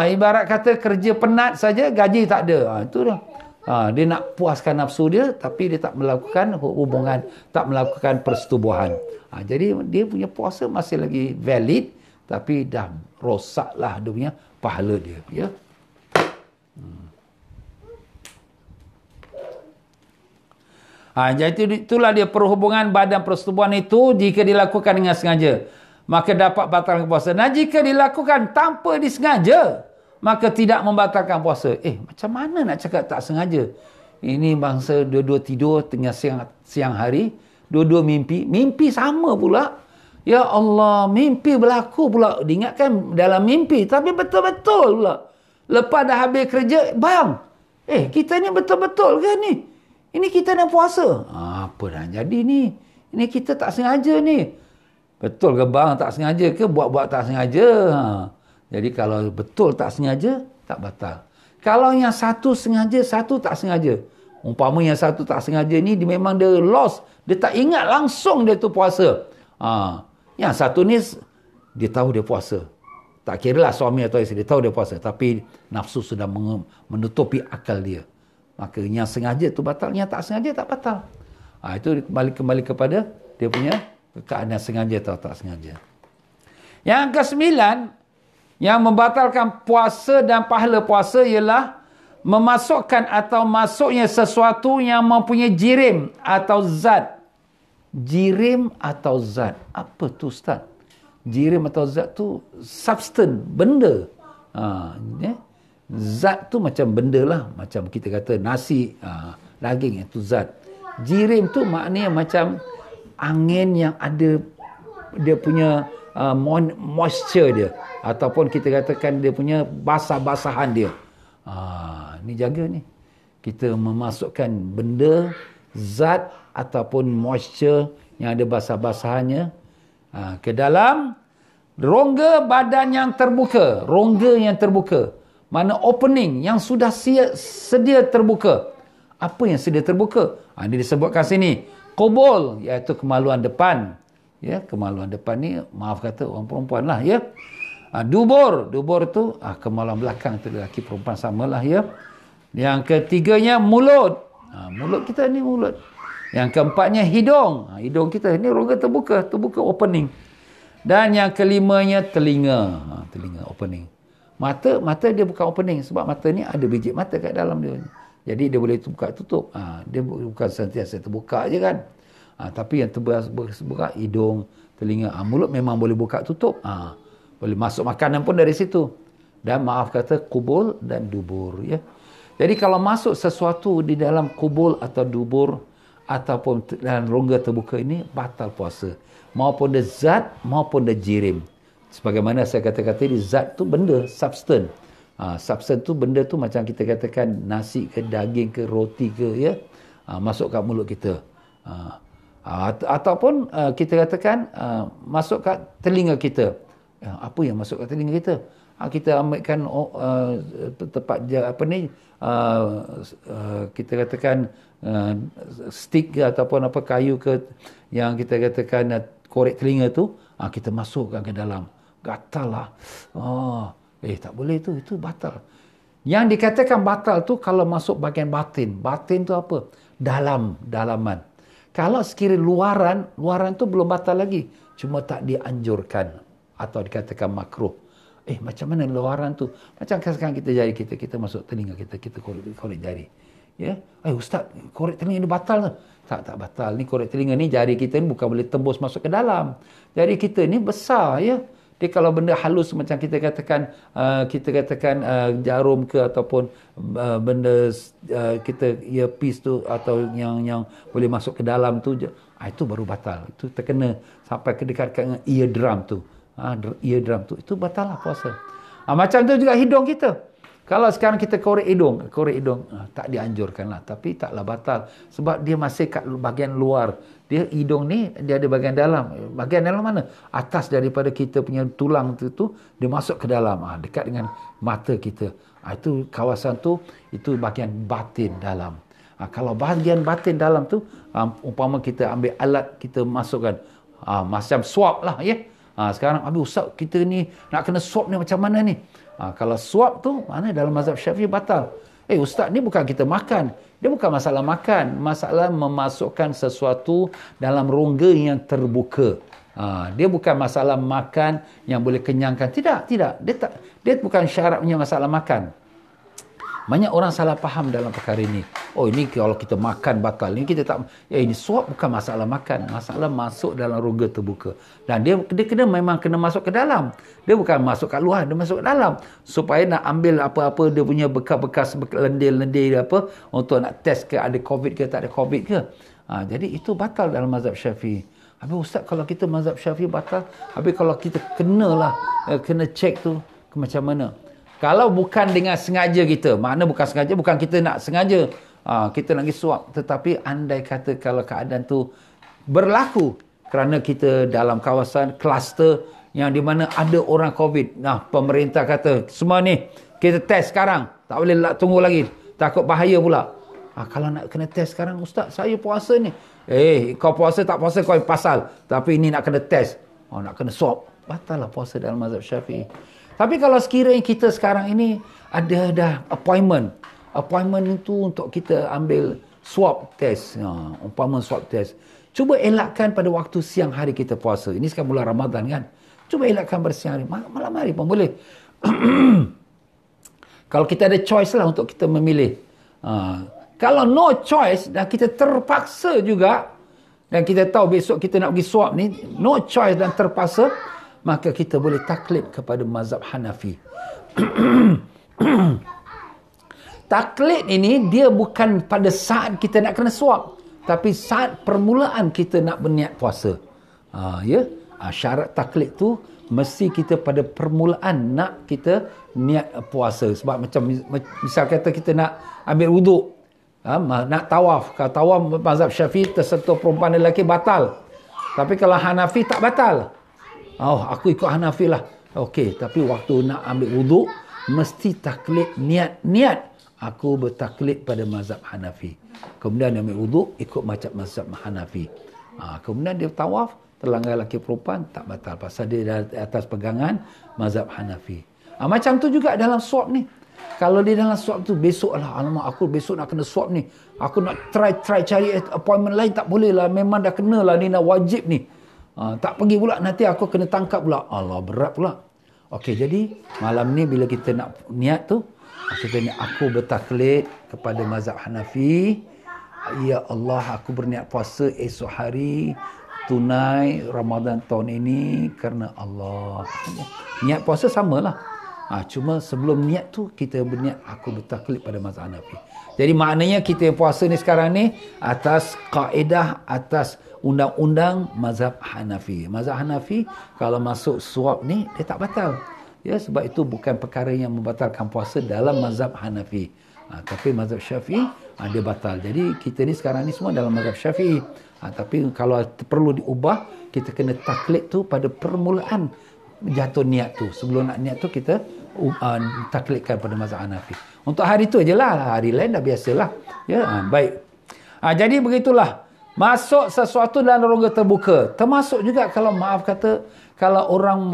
Ibarat kata kerja penat saja, gaji tak ada. Itu dah. Dia nak puaskan nafsu dia, tapi dia tak melakukan hubungan, tak melakukan persetubuhan. Jadi dia punya puasa masih lagi valid, tapi dah rosaklah dia punya pahala dia. Ya. Jadi itulah dia perhubungan badan persetubuhan itu jika dilakukan dengan sengaja. maka dapat batalkan puasa. Dan jika dilakukan tanpa disengaja, maka tidak membatalkan puasa. Macam mana nak cakap tak sengaja? Ini bangsa dua-dua tidur tengah siang hari, dua-dua mimpi sama pula. Ya Allah, mimpi berlaku pula. Diingatkan dalam mimpi, tapi betul-betul pula. Lepas dah habis kerja, bayang. Kita ni betul-betul ke ni? Ini kita nak puasa. Apa dah jadi ni? Ini kita tak sengaja ni. Betul ke bang tak sengaja ke? Buat-buat tak sengaja. Jadi kalau betul tak sengaja, tak batal. Kalau yang satu sengaja, satu tak sengaja. Umpama yang satu tak sengaja ni, dia memang dia lost. Dia tak ingat langsung dia tu puasa. Yang satu ni, dia tahu dia puasa. Tak kira lah suami atau isteri, dia tahu dia puasa. Tapi nafsu sudah menutupi akal dia. Maka yang sengaja tu batal, yang tak sengaja tak batal. Itu kembali kepada dia punya keadaan sengaja atau tak sengaja. Yang ke-9, yang membatalkan puasa dan pahala puasa ialah memasukkan atau masuknya sesuatu yang mempunyai jirim atau zat. Jirim atau zat. Apa tu Ustaz? Jirim atau zat tu substance, benda. Zat tu macam benda lah. Macam kita kata nasi, daging itu zat. Jirim tu maknanya macam angin yang ada dia punya moisture dia. Ataupun kita katakan dia punya basah-basahan dia. Ni jaga ni. Kita memasukkan benda, zat ataupun moisture yang ada basah-basahannya ke dalam rongga badan yang terbuka. Rongga yang terbuka. Mana opening yang sudah sedia terbuka. Apa yang sedia terbuka? Ini disebutkan sini. Qubul, iaitu kemaluan depan. Ya, kemaluan depan ni, maaf kata orang perempuan lah. Ya. Dubur. Dubur tu kemaluan belakang tu lelaki perempuan samalah. Ya. Yang ketiganya mulut. Mulut kita ni mulut. Yang keempatnya hidung. Hidung kita ni rongga terbuka opening. Dan yang kelimanya telinga. Telinga opening. Mata dia bukan opening sebab mata ni ada biji mata kat dalam dia. Jadi dia boleh buka tutup. Dia bukan sentiasa terbuka je kan. Tapi yang terbuka hidung, telinga, mulut memang boleh buka tutup. Boleh masuk makanan pun dari situ. Dan maaf kata kubul dan dubur ya. Jadi kalau masuk sesuatu di dalam kubul atau dubur ataupun dalam rongga terbuka ini batal puasa. Maupun dia zat maupun dia jirim. Sebagaimana saya kata-kata ni zat tu benda, substance. Substance tu benda tu macam kita katakan nasi ke daging ke roti ke ya. Masuk kat mulut kita. Ataupun kita katakan masuk kat telinga kita. Apa yang masuk kat telinga kita? Kita ambilkan tempat kita katakan stick ke ataupun apa kayu ke yang kita katakan korek telinga tu, kita masukkan ke dalam. Gatal lah. Tak boleh tu, itu batal. Yang dikatakan batal tu kalau masuk bahagian batin. Batin tu apa? Dalaman. Kalau sekiranya luaran tu belum batal lagi. Cuma tak dianjurkan atau dikatakan makruh. Macam mana luaran tu? Macam sekarang kita jari kita masuk telinga kita korek jari. Ya. Ustaz, korek telinga ni batal ke? Tak batal. Ni korek telinga ni jari kita ni bukan boleh tembus masuk ke dalam. Jari kita ni besar ya. Dia kalau benda halus macam kita katakan jarum ke ataupun benda kita earpiece tu atau yang boleh masuk ke dalam tu itu baru batal. Itu terkena sampai ke dekat dengan eardrum tu. Eardrum tu itu batal lah puasa. Macam tu juga hidung kita. Kalau sekarang kita korek hidung tak dianjurkan lah. Tapi taklah batal. Sebab dia masih kat bahagian luar. Dia hidung ni, dia ada bahagian dalam. Bahagian dalam mana? Atas daripada kita punya tulang tu dia masuk ke dalam. Dekat dengan mata kita. Itu kawasan tu, itu bahagian batin dalam. Kalau bahagian batin dalam tu, umpama kita ambil alat, kita masukkan. Macam swab lah ya. Sekarang, Ustaz, kita ni nak kena swab ni macam mana ni? Kalau swab tu, mana dalam mazhab Syafi'i batal. Ustaz, ni bukan kita makan. Dia bukan masalah makan. Masalah memasukkan sesuatu dalam rongga yang terbuka. Dia bukan masalah makan yang boleh kenyangkan. Tidak. Dia bukan syaratnya masalah makan. Banyak orang salah faham dalam perkara ini. Oh, ini kalau kita makan batal. Ini kita tak... ini suap bukan masalah makan. Masalah masuk dalam rongga terbuka. Dan dia memang kena masuk ke dalam. Dia bukan masuk kat luar. Dia masuk ke dalam. Supaya nak ambil apa-apa dia punya bekas-bekas lendir-lendir apa. Untuk nak test ke ada COVID ke tak ada COVID ke. Jadi itu batal dalam mazhab Syafi'i. Habis Ustaz, kalau kita mazhab Syafi'i batal. Habis kalau kita kena cek tu macam mana? Kalau bukan dengan sengaja kita, makna bukan sengaja, bukan kita nak sengaja, kita nak pergi suap. Tetapi andai kata kalau keadaan tu berlaku kerana kita dalam kawasan kluster yang di mana ada orang COVID. Nah, pemerintah kata, semua ni kita test sekarang. Tak boleh tunggu lagi. Takut bahaya pula. Kalau nak kena test sekarang, Ustaz, saya puasa ni. Kau puasa tak puasa kau pasal. Tapi ini nak kena test. Nak kena swab. Batal lah puasa dalam mazhab Syafi'i. Tapi kalau sekiranya kita sekarang ini ada dah appointment. Appointment itu untuk kita ambil swab test. Umpama swab test. Cuba elakkan pada waktu siang hari kita puasa. Ini sekarang bulan Ramadan kan. Cuba elakkan pada siang hari. Malam hari pun boleh. Kalau kita ada choice lah untuk kita memilih. Kalau no choice dan kita terpaksa juga. Dan kita tahu besok kita nak pergi swab ni. No choice dan terpaksa. Maka kita boleh taklid kepada mazhab Hanafi. Taklid ini dia bukan pada saat kita nak kena swab, tapi saat permulaan kita nak berniat puasa. Syarat taklid tu mesti kita pada permulaan nak kita niat puasa. Sebab macam misal kata kita nak ambil wuduk, nak tawaf. Kalau tawaf mazhab Syafi'i tersentuh perempuan lelaki batal. Tapi kalau Hanafi tak batal. Aku ikut Hanafi lah. Okey, tapi waktu nak ambil wuduk mesti taklid niat. Aku bertaklid pada mazhab Hanafi. Kemudian dia ambil wuduk ikut macam mazhab Hanafi. Kemudian dia tawaf, terlanggar lelaki perempuan tak batal pasal dia di atas pegangan mazhab Hanafi. Macam tu juga dalam swab ni. Kalau dia dalam swab tu besok lah, alamak aku besok nak kena swab ni. Aku nak try cari appointment lain, tak boleh lah. Memang dah kena lah ni, nak wajib ni. Tak pergi pula, nanti aku kena tangkap pula. Allah, berat pula. Okey, jadi malam ni bila kita nak niat tu, kita ni aku bertaklid kepada mazhab Hanafi. Ya Allah, aku berniat puasa esok hari tunai Ramadan tahun ini kerana Allah. Niat puasa samalah. Cuma sebelum niat tu kita berniat aku bertaklid pada mazhab Hanafi. Jadi maknanya kita puasa ni sekarang ni atas kaedah, atas undang-undang mazhab Hanafi. Mazhab Hanafi kalau masuk suap ni dia tak batal. Ya, sebab itu bukan perkara yang membatalkan puasa dalam mazhab Hanafi. Tapi mazhab Syafi'i dia batal. Jadi kita ni sekarang ni semua dalam mazhab Syafi'i. Tapi kalau perlu diubah, kita kena taklid tu pada permulaan jatuh niat tu. Sebelum nak niat tu kita taklidkan pada mazhab Hanafi. Untuk hari tu ajalah, hari lain dah biasalah. Ya, baik. Jadi begitulah. Masuk sesuatu dalam rongga terbuka. Termasuk juga kalau kalau orang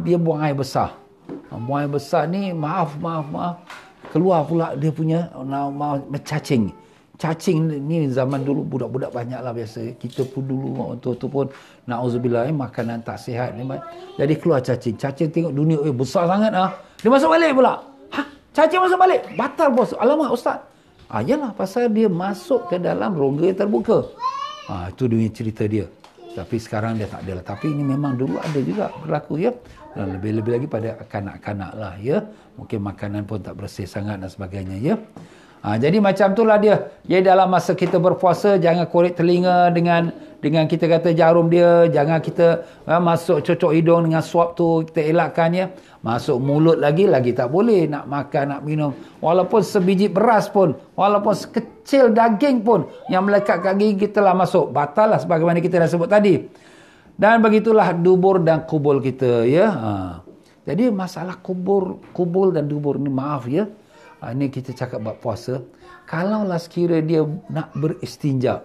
dia buang air besar. Buang air besar ni maaf. Keluar pula dia punya cacing. Cacing ni zaman dulu budak-budak banyaklah biasa. Kita pun dulu waktu tu pun na'udzubillah makanan tak sihat ni. Jadi keluar cacing. Cacing tengok dunia besar sangat Dia masuk balik pula. Cacing masuk balik. Batal bos. Alamak Ustaz. Yalah pasal dia masuk ke dalam rongga terbuka. Itu dunia cerita dia. Tapi sekarang dia tak ada lah. Tapi ini memang dulu ada juga berlaku ya. Dan lebih-lebih lagi pada kanak-kanak lah ya. Mungkin makanan pun tak bersih sangat dan sebagainya ya. Jadi macam itulah dia. Jadi dalam masa kita berpuasa, jangan korek telinga dengan kita kata jarum dia. Jangan kita masuk cocok hidung dengan suap tu. Kita elakkan ya. Masuk mulut lagi tak boleh. Nak makan, nak minum. Walaupun sebiji beras pun. Walaupun sekecil daging pun. Yang melekat kat gigi kita lah masuk. Batal lah sebagaimana kita dah sebut tadi. Dan begitulah dubur dan kubul kita ya. Jadi masalah kubul dan dubur ni maaf ya. Ini kita cakap bab puasa. Kalaulah sekira dia nak beristinja,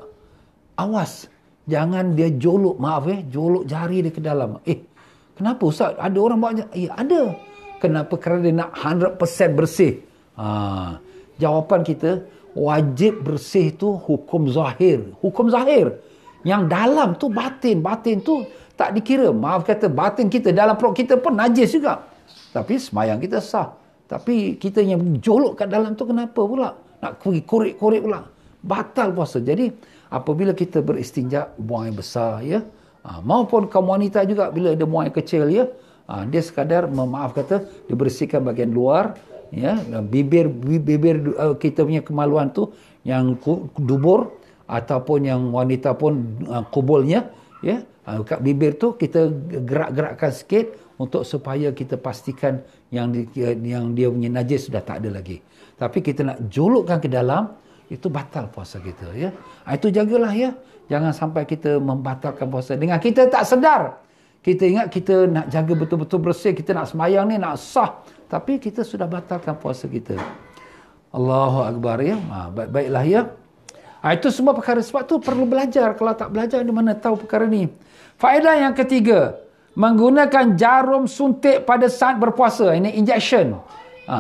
awas. Jangan dia jolok, jolok jari dia ke dalam. Kenapa Ustaz? Ada orang buat? Ada. Kenapa? Kerana dia nak 100% bersih. Jawapan kita, wajib bersih tu hukum zahir. Hukum zahir. Yang dalam tu batin. Batin tu tak dikira. Maaf kata, batin kita dalam perut kita pun najis juga. Tapi semayang kita sah. Tapi kita yang jolok kat dalam tu kenapa pula? Nak pergi korek-korek pula. Batal puasa. Jadi apabila kita beristinja, buang air besar, ya. Maupun kaum wanita juga bila ada buang air kecil, ya. Dia sekadar maaf kata dibersihkan bahagian luar, ya. Bibir kita punya kemaluan tu yang dubur ataupun yang wanita pun kubulnya, ya. Kat bibir tu kita gerak-gerakkan sikit untuk supaya kita pastikan yang dia punya najis sudah tak ada lagi. Tapi kita nak jolokkan ke dalam, itu batal puasa kita, ya. Itu jagalah, ya. Jangan sampai kita membatalkan puasa dengan kita tak sedar. Kita ingat kita nak jaga betul-betul bersih, kita nak sembahyang ni nak sah, tapi kita sudah batalkan puasa kita. Allahu Akbar, ya. Baiklah, ya. Itu semua perkara, sebab tu perlu belajar. Kalau tak belajar, di mana tahu perkara ni. Faedah yang ketiga, menggunakan jarum suntik pada saat berpuasa. Ini injection,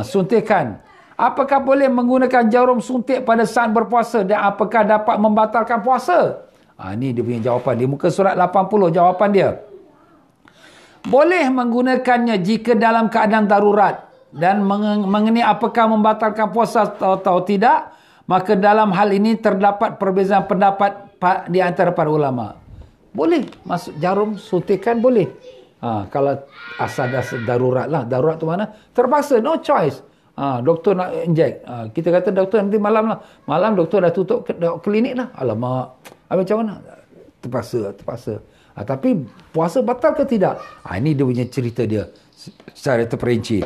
suntikan. Apakah boleh menggunakan jarum suntik pada saat berpuasa dan apakah dapat membatalkan puasa? Ini dia punya jawapan. Di muka surat 80, jawapan dia. Boleh menggunakannya jika dalam keadaan darurat. Dan mengenai apakah membatalkan puasa atau tidak, maka dalam hal ini terdapat perbezaan pendapat di antara para ulama. Boleh masuk jarum suntikan, boleh. Kalau asal darurat lah. Darurat tu mana? Terpaksa, no choice. Doktor nak injek. Kita kata doktor nanti malam lah. Malam doktor dah tutup klinik lah. Alamak. Macam mana? Terpaksa. Tapi puasa batal ke tidak? Ini dia punya cerita dia secara terperinci.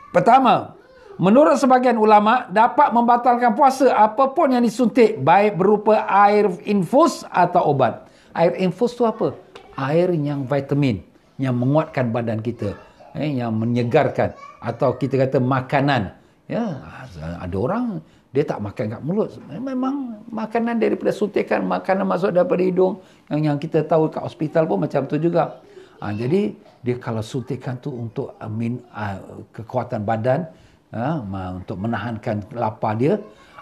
Pertama, menurut sebagian ulama, dapat membatalkan puasa apapun yang disuntik, baik berupa air infus atau obat. Air infus tu apa? Air yang vitamin, yang menguatkan badan kita, yang menyegarkan. Atau kita kata makanan. Ya, ada orang dia tak makan kat mulut. Memang makanan daripada suntikan, makanan masuk daripada hidung. Yang kita tahu kat hospital pun macam tu juga. Jadi dia kalau suntikan tu untuk kekuatan badan, untuk menahankan lapar dia,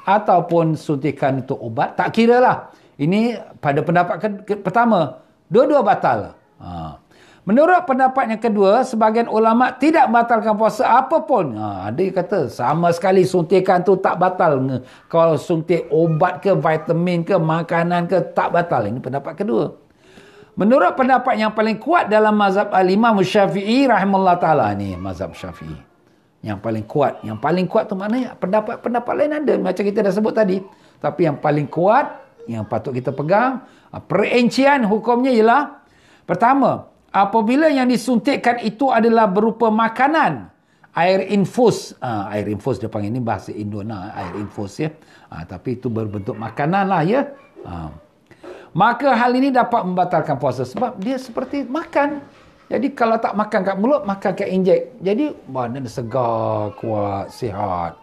ataupun suntikan untuk obat, tak kira lah. Ini pada pendapat pertama, dua-dua batal. Menurut pendapat yang kedua, sebahagian ulama tidak membatalkan puasa apapun. Ada yang kata sama sekali suntikan tu tak batal. Kalau suntik obat ke, vitamin ke, makanan ke, tak batal. Ini pendapat kedua. Menurut pendapat yang paling kuat dalam mazhab al-Imam Syafi'i rahimahullah ta'ala, ni mazhab Syafi'i yang paling kuat. Yang paling kuat tu maknanya pendapat lain ada, macam kita dah sebut tadi. Tapi yang paling kuat, yang patut kita pegang, perincian hukumnya ialah, pertama, apabila yang disuntikkan itu adalah berupa makanan, air infus. Air infus dia panggil, ini bahasa Indona, air infus, ya. Tapi itu berbentuk makanan lah, ya. Maka hal ini dapat membatalkan puasa sebab dia seperti makan. Jadi kalau tak makan kat mulut, makan kat injek. Jadi mana segar, kuat, sihat.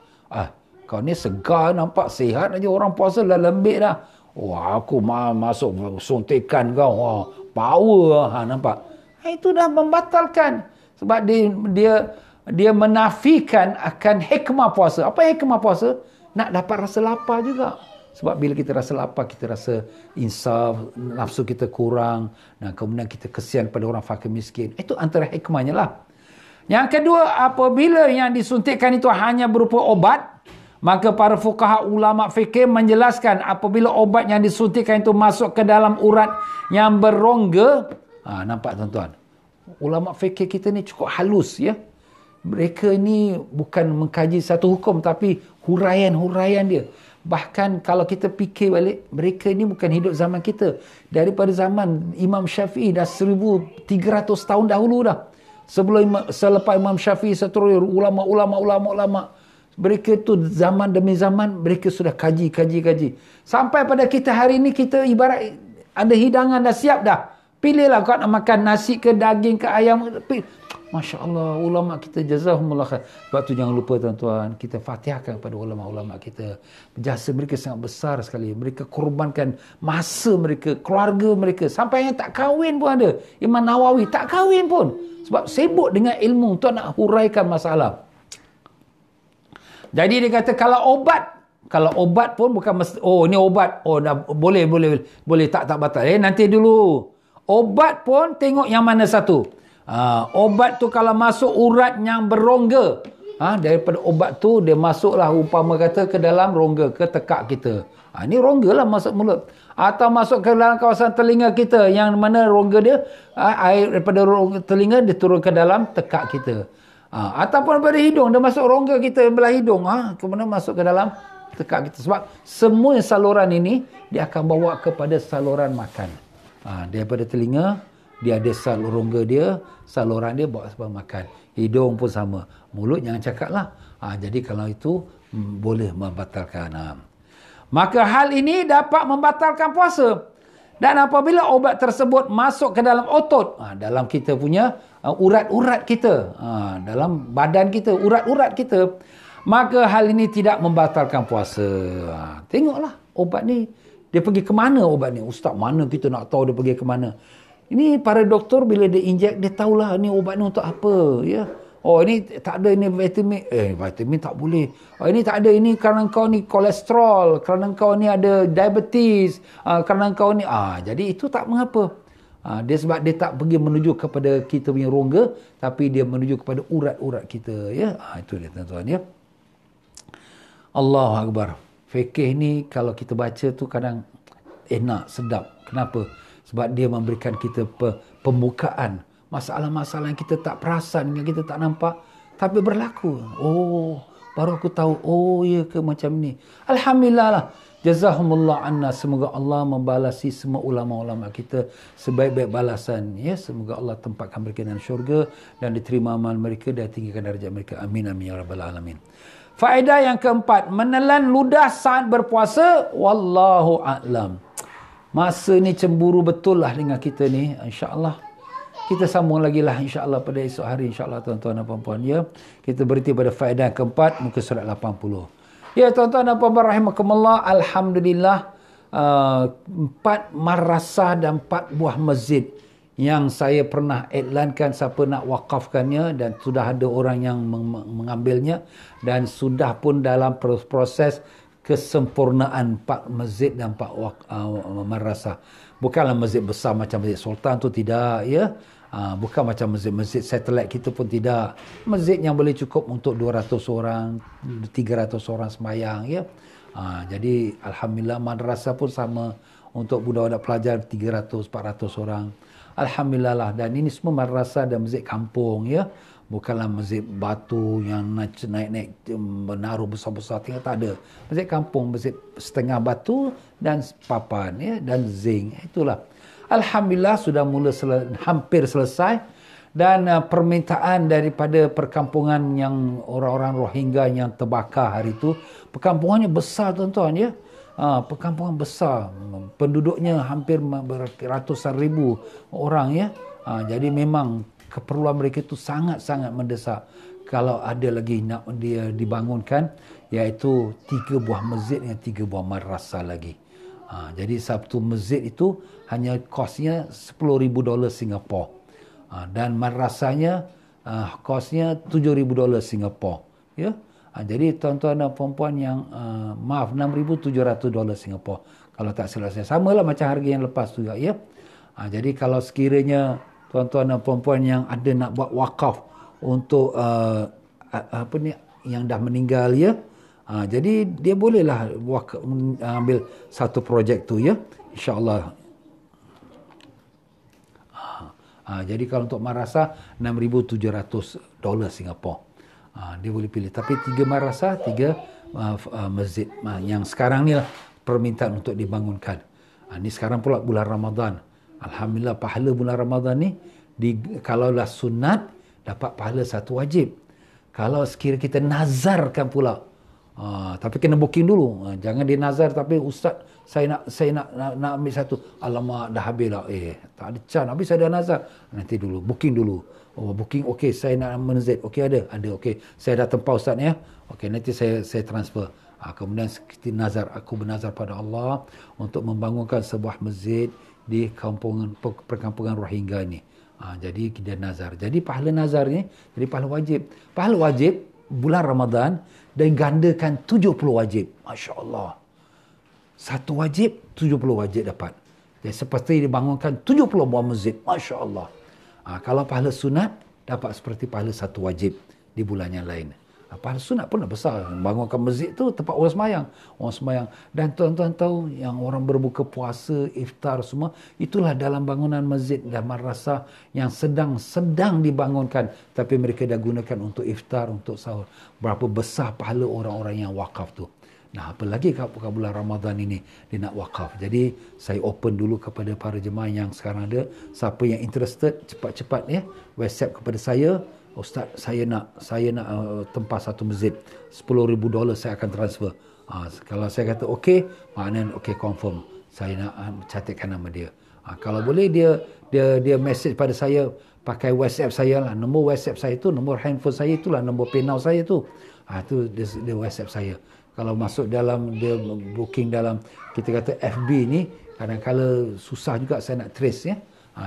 Kau ni segar, nampak sihat aja, orang puasa dah lembik dah. Wah, aku masuk suntikan kau. Power, nampak. Itu dah membatalkan. Sebab dia menafikan akan hikmah puasa. Apa hikmah puasa? Nak dapat rasa lapar juga. Sebab bila kita rasa lapar, kita rasa insaf, nafsu kita kurang, dan kemudian kita kesian pada orang fakir miskin. Itu antara hikmahnya lah. Yang kedua, apabila yang disuntikkan itu hanya berupa obat, maka para fuqaha ulama fikih menjelaskan apabila obat yang disuntikkan itu masuk ke dalam urat yang berongga. Nampak tuan-tuan? Ulama fikih kita ni cukup halus, ya. Mereka ni bukan mengkaji satu hukum, tapi huraian-huraian dia. Bahkan kalau kita fikir balik, mereka ni bukan hidup zaman kita. Daripada zaman Imam Syafi'i dah 1300 tahun dahulu dah. Selepas Imam Syafi'i seterusnya ulama-ulama. Mereka tu zaman demi zaman mereka sudah kaji. Sampai pada kita hari ini, kita ibarat ada hidangan dah siap dah. Pilihlah kau nak makan nasi ke, daging ke, ayam. Masya Allah, ulama kita jazahumullah khair. Sebab tu jangan lupa tuan-tuan, kita fatihahkan kepada ulama-ulama kita. Jasa mereka sangat besar sekali. Mereka korbankan masa mereka, keluarga mereka. Sampai yang tak kahwin pun ada. Imam Nawawi tak kahwin pun. Sebab sibuk dengan ilmu untuk nak huraikan masalah. Jadi dia kata kalau obat pun bukan mesti, ni obat, dah boleh tak batal. Nanti dulu. Obat pun tengok yang mana satu. Obat tu kalau masuk urat yang berongga, daripada obat tu dia masuklah umpama kata ke dalam rongga, ke tekak kita. Ini rongga lah masuk mulut. Atau masuk ke dalam kawasan telinga kita, yang mana rongga dia, air daripada rongga telinga dia turun ke dalam tekak kita. Ataupun daripada hidung, dia masuk rongga kita belah hidung, kemudian masuk ke dalam tekak kita. Sebab semua saluran ini dia akan bawa kepada saluran makan. Daripada telinga dia ada rongga dia, saluran dia bawa sebab makan. Hidung pun sama. Mulut jangan cakap lah. Jadi kalau itu boleh membatalkan. Maka hal ini dapat membatalkan puasa. Dan apabila obat tersebut masuk ke dalam otot, dalam kita punya urat-urat kita, dalam badan kita, urat-urat kita, maka hal ini tidak membatalkan puasa. Tengoklah obat ni, dia pergi ke mana obat ni? Ustaz, mana kita nak tahu dia pergi ke mana? Ini para doktor bila dia injek, dia tahulah ni obat ni untuk apa. Ya. Oh, ini tak ada, ini vitamin. Vitamin tak boleh. Oh, ini tak ada, ini kerana kau ni kolesterol, kerana kau ni ada diabetes, kerana kau ni... jadi itu tak mengapa. Dia sebab dia tak pergi menuju kepada kita punya rongga, tapi dia menuju kepada urat-urat kita. Ya. Itu dia tuan-tuan. Ya. Allahu Akbar. Fikih ni kalau kita baca tu kadang enak, sedap. Kenapa? Sebab dia memberikan kita pembukaan. Masalah-masalah yang kita tak perasan, yang kita tak nampak, tapi berlaku. Baru aku tahu, ya ke macam ni. Alhamdulillah lah. Jazahumullah anna. Semoga Allah membalasi semua ulama-ulama kita sebaik-baik balasan. Ya, semoga Allah tempatkan mereka dalam syurga dan diterima amal mereka dan tinggikan darjat mereka. Amin, amin, ya rabbal alamin. Faedah yang keempat, menelan ludah saat berpuasa. Wallahu a'lam. Masa ni cemburu betul lah dengan kita ni. InsyaAllah. Kita sambung lagi lah insyaAllah pada esok hari. InsyaAllah tuan-tuan dan puan-puan. Ya. Kita berhenti pada faedah yang keempat. Muka surat 80. Ya tuan-tuan dan puan-puan rahimakumullah. Alhamdulillah. 4 madrasah dan 4 buah masjid yang saya pernah iklankan siapa nak wakafkannya, dan sudah ada orang yang mengambilnya, dan sudah pun dalam proses kesempurnaan 4 masjid dan 4 madrasah. Bukanlah masjid besar macam Masjid Sultan tu, tidak, ya. Bukan macam masjid-masjid satelit kita pun tidak. Masjid yang boleh cukup untuk 200 orang, 300 orang sembahyang, ya. Jadi alhamdulillah madrasah pun sama untuk budak-budak pelajar 300 400 orang. Alhamdulillah lah. Dan ini semua madrasah dan masjid kampung, ya. Bukanlah masjid batu yang naik-naik menaruh besar-besar, tinggal, tak ada. Masjid kampung, masjid setengah batu dan papan, ya, dan zinc. Itulah. Alhamdulillah sudah mula hampir selesai, dan permintaan daripada perkampungan yang orang-orang Rohingya yang terbakar hari itu, perkampungannya besar tuan-tuan, ya. Perkampungan besar, penduduknya hampir ratusan ribu orang, ya. Jadi memang keperluan mereka itu sangat-sangat mendesak. Kalau ada lagi nak dia dibangunkan, iaitu 3 buah masjid dengan 3 buah madrasah lagi. Jadi satu masjid itu hanya kosnya $10,000 Singapura. Dan madrasahnya kosnya $7,000 Singapura. Ya. Jadi tuan-tuan dan puan-puan yang $6,700 Singapura. Kalau tak salah saya. Samalah macam harga yang lepas juga, ya. Jadi kalau sekiranya tuan-tuan dan puan-puan yang ada nak buat wakaf untuk yang dah meninggal, ya. Jadi dia bolehlah ambil satu projek tu, ya. InsyaAllah. Jadi kalau untuk madrasah $6,700 Singapura. Dia boleh pilih. Tapi 3 madrasah, 3 masjid. Yang sekarang ni lah permintaan untuk dibangunkan. Ini sekarang pula bulan Ramadan. Alhamdulillah pahala bulan Ramadan ni, kalaulah sunat, dapat pahala 1 wajib. Kalau sekira kita nazarkan pula, tapi kena booking dulu. Jangan dia nazar tapi ustaz saya nak ambil 1. Alamak dah habis lah. Tak ada can. Habis saya dah nazar. Nanti dulu booking dulu. Booking okey, saya nak menazir. Okey, ada okey. Saya dah tempau ustaz, ya. Okey, nanti saya transfer. Kemudian aku bernazar pada Allah untuk membangunkan sebuah masjid di perkampungan Rohingya ni. Jadi dia nazar. Jadi pahala nazar ni jadi pahala wajib. Pahala wajib bulan Ramadan dan gandakan 70 wajib. Masya-Allah. 1 wajib, 70 wajib dapat. Jadi seperti dibangunkan 70 buah masjid. Masya-Allah. Kalau pahala sunat, dapat seperti pahala satu wajib di bulan yang lain. Pahala sunat pun dah besar. Bangunkan masjid tu tempat orang sembahyang. Orang sembahyang. Dan tuan-tuan tahu yang orang berbuka puasa, iftar semua, itulah dalam bangunan masjid dan madrasah yang sedang dibangunkan. Tapi mereka dah gunakan untuk iftar, untuk sahur. Berapa besar pahala orang-orang yang wakaf tu. Nah, apalagi kat bulan Ramadan ini dia nak wakaf. Jadi saya open dulu kepada para jemaah yang sekarang ada. Siapa yang interested, cepat-cepat ya, WhatsApp kepada saya. Ustaz, saya nak tempah satu masjid. $10,000 saya akan transfer. Kalau saya kata okey, maknanya okey, confirm. Saya nak catatkan nama dia. Kalau boleh dia message pada saya pakai WhatsApp saya lah. Nombor WhatsApp saya tu, nombor handphone saya itulah, nombor PayNow saya tu. Tu dia WhatsApp saya. Kalau masuk dalam dia booking dalam kita kata FB ni, kadang-kadang susah juga saya nak trace ya.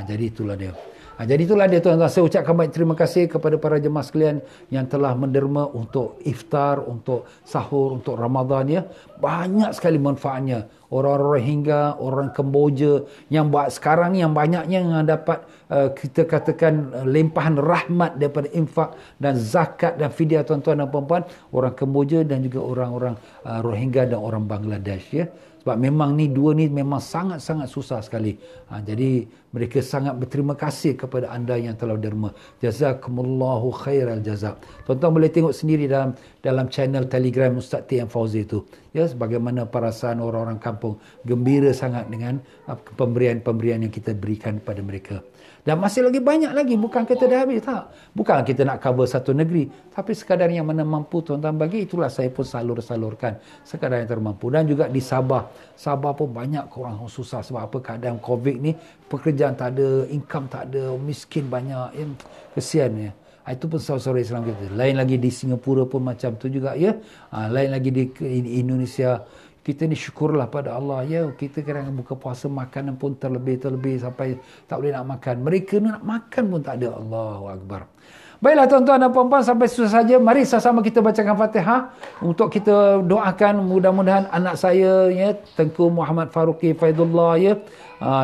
Jadi itulah dia. Jadi itulah dia tuan-tuan. Saya ucapkan banyak terima kasih kepada para jemaah sekalian yang telah menderma untuk iftar, untuk sahur, untuk Ramadan ya. Banyak sekali manfaatnya. Orang-orang Rohingya, orang Kemboja yang buat sekarang ni yang banyaknya yang dapat kita katakan limpahan rahmat daripada infak dan zakat dan fidyah tuan-tuan dan puan-puan, orang Kemboja dan juga orang-orang Rohingya dan orang Bangladesh ya. Sebab memang ni dua ni memang sangat-sangat susah sekali. Jadi mereka sangat berterima kasih kepada anda yang telah derma. Jazakumullahu khairal jazak. Tuan-tuan boleh tengok sendiri dalam channel Telegram Ustaz T.M. Fauzi itu. Ya, sebagaimana perasaan orang-orang kampung gembira sangat dengan pemberian-pemberian yang kita berikan kepada mereka. Dan masih lagi banyak lagi. Bukan kita dah habis, tak. Bukan kita nak cover satu negeri. Tapi sekadar yang mana mampu tuan-tuan bagi, itulah saya pun salurkan. Sekadar yang termampu. Dan juga di Sabah. Sabah pun banyak orang susah. Sebab apa? Keadaan COVID ni, pekerjaan tak ada, income tak ada, miskin banyak. Ya, kesian ya. Itu pun saudara Islam kita. Lain lagi di Singapura pun macam tu juga ya. Lain lagi di Indonesia. Kita ni syukurlah pada Allah ya, kita kadang buka puasa makanan pun terlebih sampai tak boleh nak makan. Mereka ni nak makan pun tak ada. Allahu Akbar. Baiklah tuan-tuan dan puan-puan, sampai situ saja. Mari sama-sama kita bacakan Fatihah untuk kita doakan mudah-mudahan anak saya ya, Tengku Muhammad Faruqi Faidullah ya,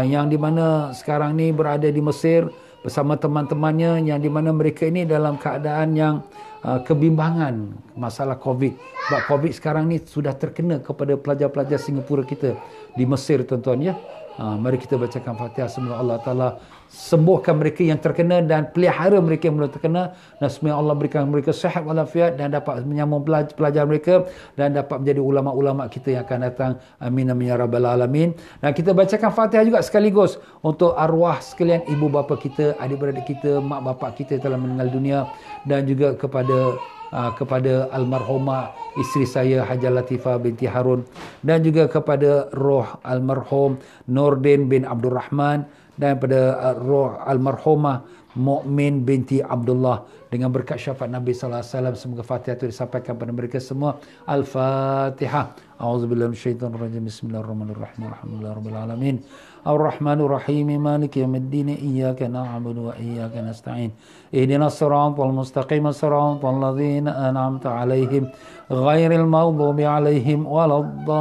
yang di mana sekarang ni berada di Mesir bersama teman-temannya, yang di mana mereka ini dalam keadaan yang kebimbangan masalah COVID. Sebab COVID sekarang ni sudah terkena kepada pelajar-pelajar Singapura kita di Mesir tuan-tuan ya. Mari kita bacakan Fatihah. Semoga Allah Ta'ala sembuhkan mereka yang terkena dan pelihara mereka yang belum terkena, dan semoga Allah berikan mereka sihat walafiat dan dapat menyambung pelajar mereka dan dapat menjadi ulama-ulama kita yang akan datang. Amin amin ya rabbal alamin. Dan kita bacakan Fatihah juga sekaligus untuk arwah sekalian ibu bapa kita, adik-beradik kita, mak bapak kita yang telah meninggal dunia, dan juga kepada almarhumah isteri saya Hajah Latifah binti Harun, dan juga kepada roh almarhum Nordin bin Abdul Rahman, dan pada roh almarhumah Mukmin binti Abdullah, dengan berkat syafaat Nabi sallallahu alaihi wasallam. Semoga Fatihah itu disampaikan kepada mereka semua. Al-Fatihah. A'udzubillahi minasyaitonir rajim. Bismillahirrahmanirrahim. Alhamdulillahirabbil alamin. Ar-Rahmanir Rahim. Maliki yaumiddin. Iyyaka na'budu wa iyyaka nasta'in. Ihdinas siratal mustaqim. Siratal ladzina an'amta 'alaihim ghairil maghdubi 'alaihim waladdallin.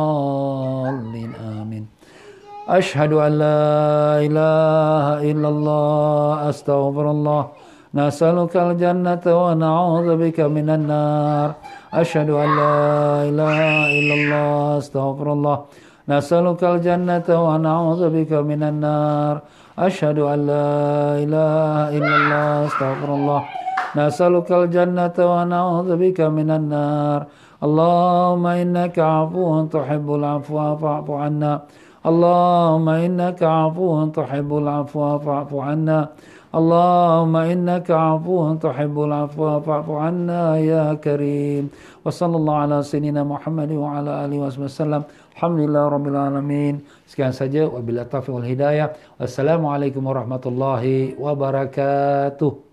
Amin. Ashhadu an la ilaha illallah astaghfirullah. Nas'alukal jannata wa na'udzubika minan nar. Ashhadu an la ilaha illallah astaghfirullah. Nas'alukal jannata wa na'udzubika minan nar. Ashhadu an la ilaha illallah astaghfirullah. Nas'alukal jannata wa na'udzubika minan nar. Allahumma innaka 'afuwun tuhibbul 'afwa fa'fu 'anna. Allahumma innaka 'afuwun tuhibbul 'afwa fa'fu 'anna. Allahumma innaka 'afuwun tuhibbul 'afwa fa'fu 'anna ya karim. Wa sallallahu ala sayyidina Muhammad wa ala alihi wasallam. Alhamdulillah rabbil alamin. Sekian saja, wabillahi taufiq wal hidayah. Wassalamualaikum warahmatullahi wabarakatuh.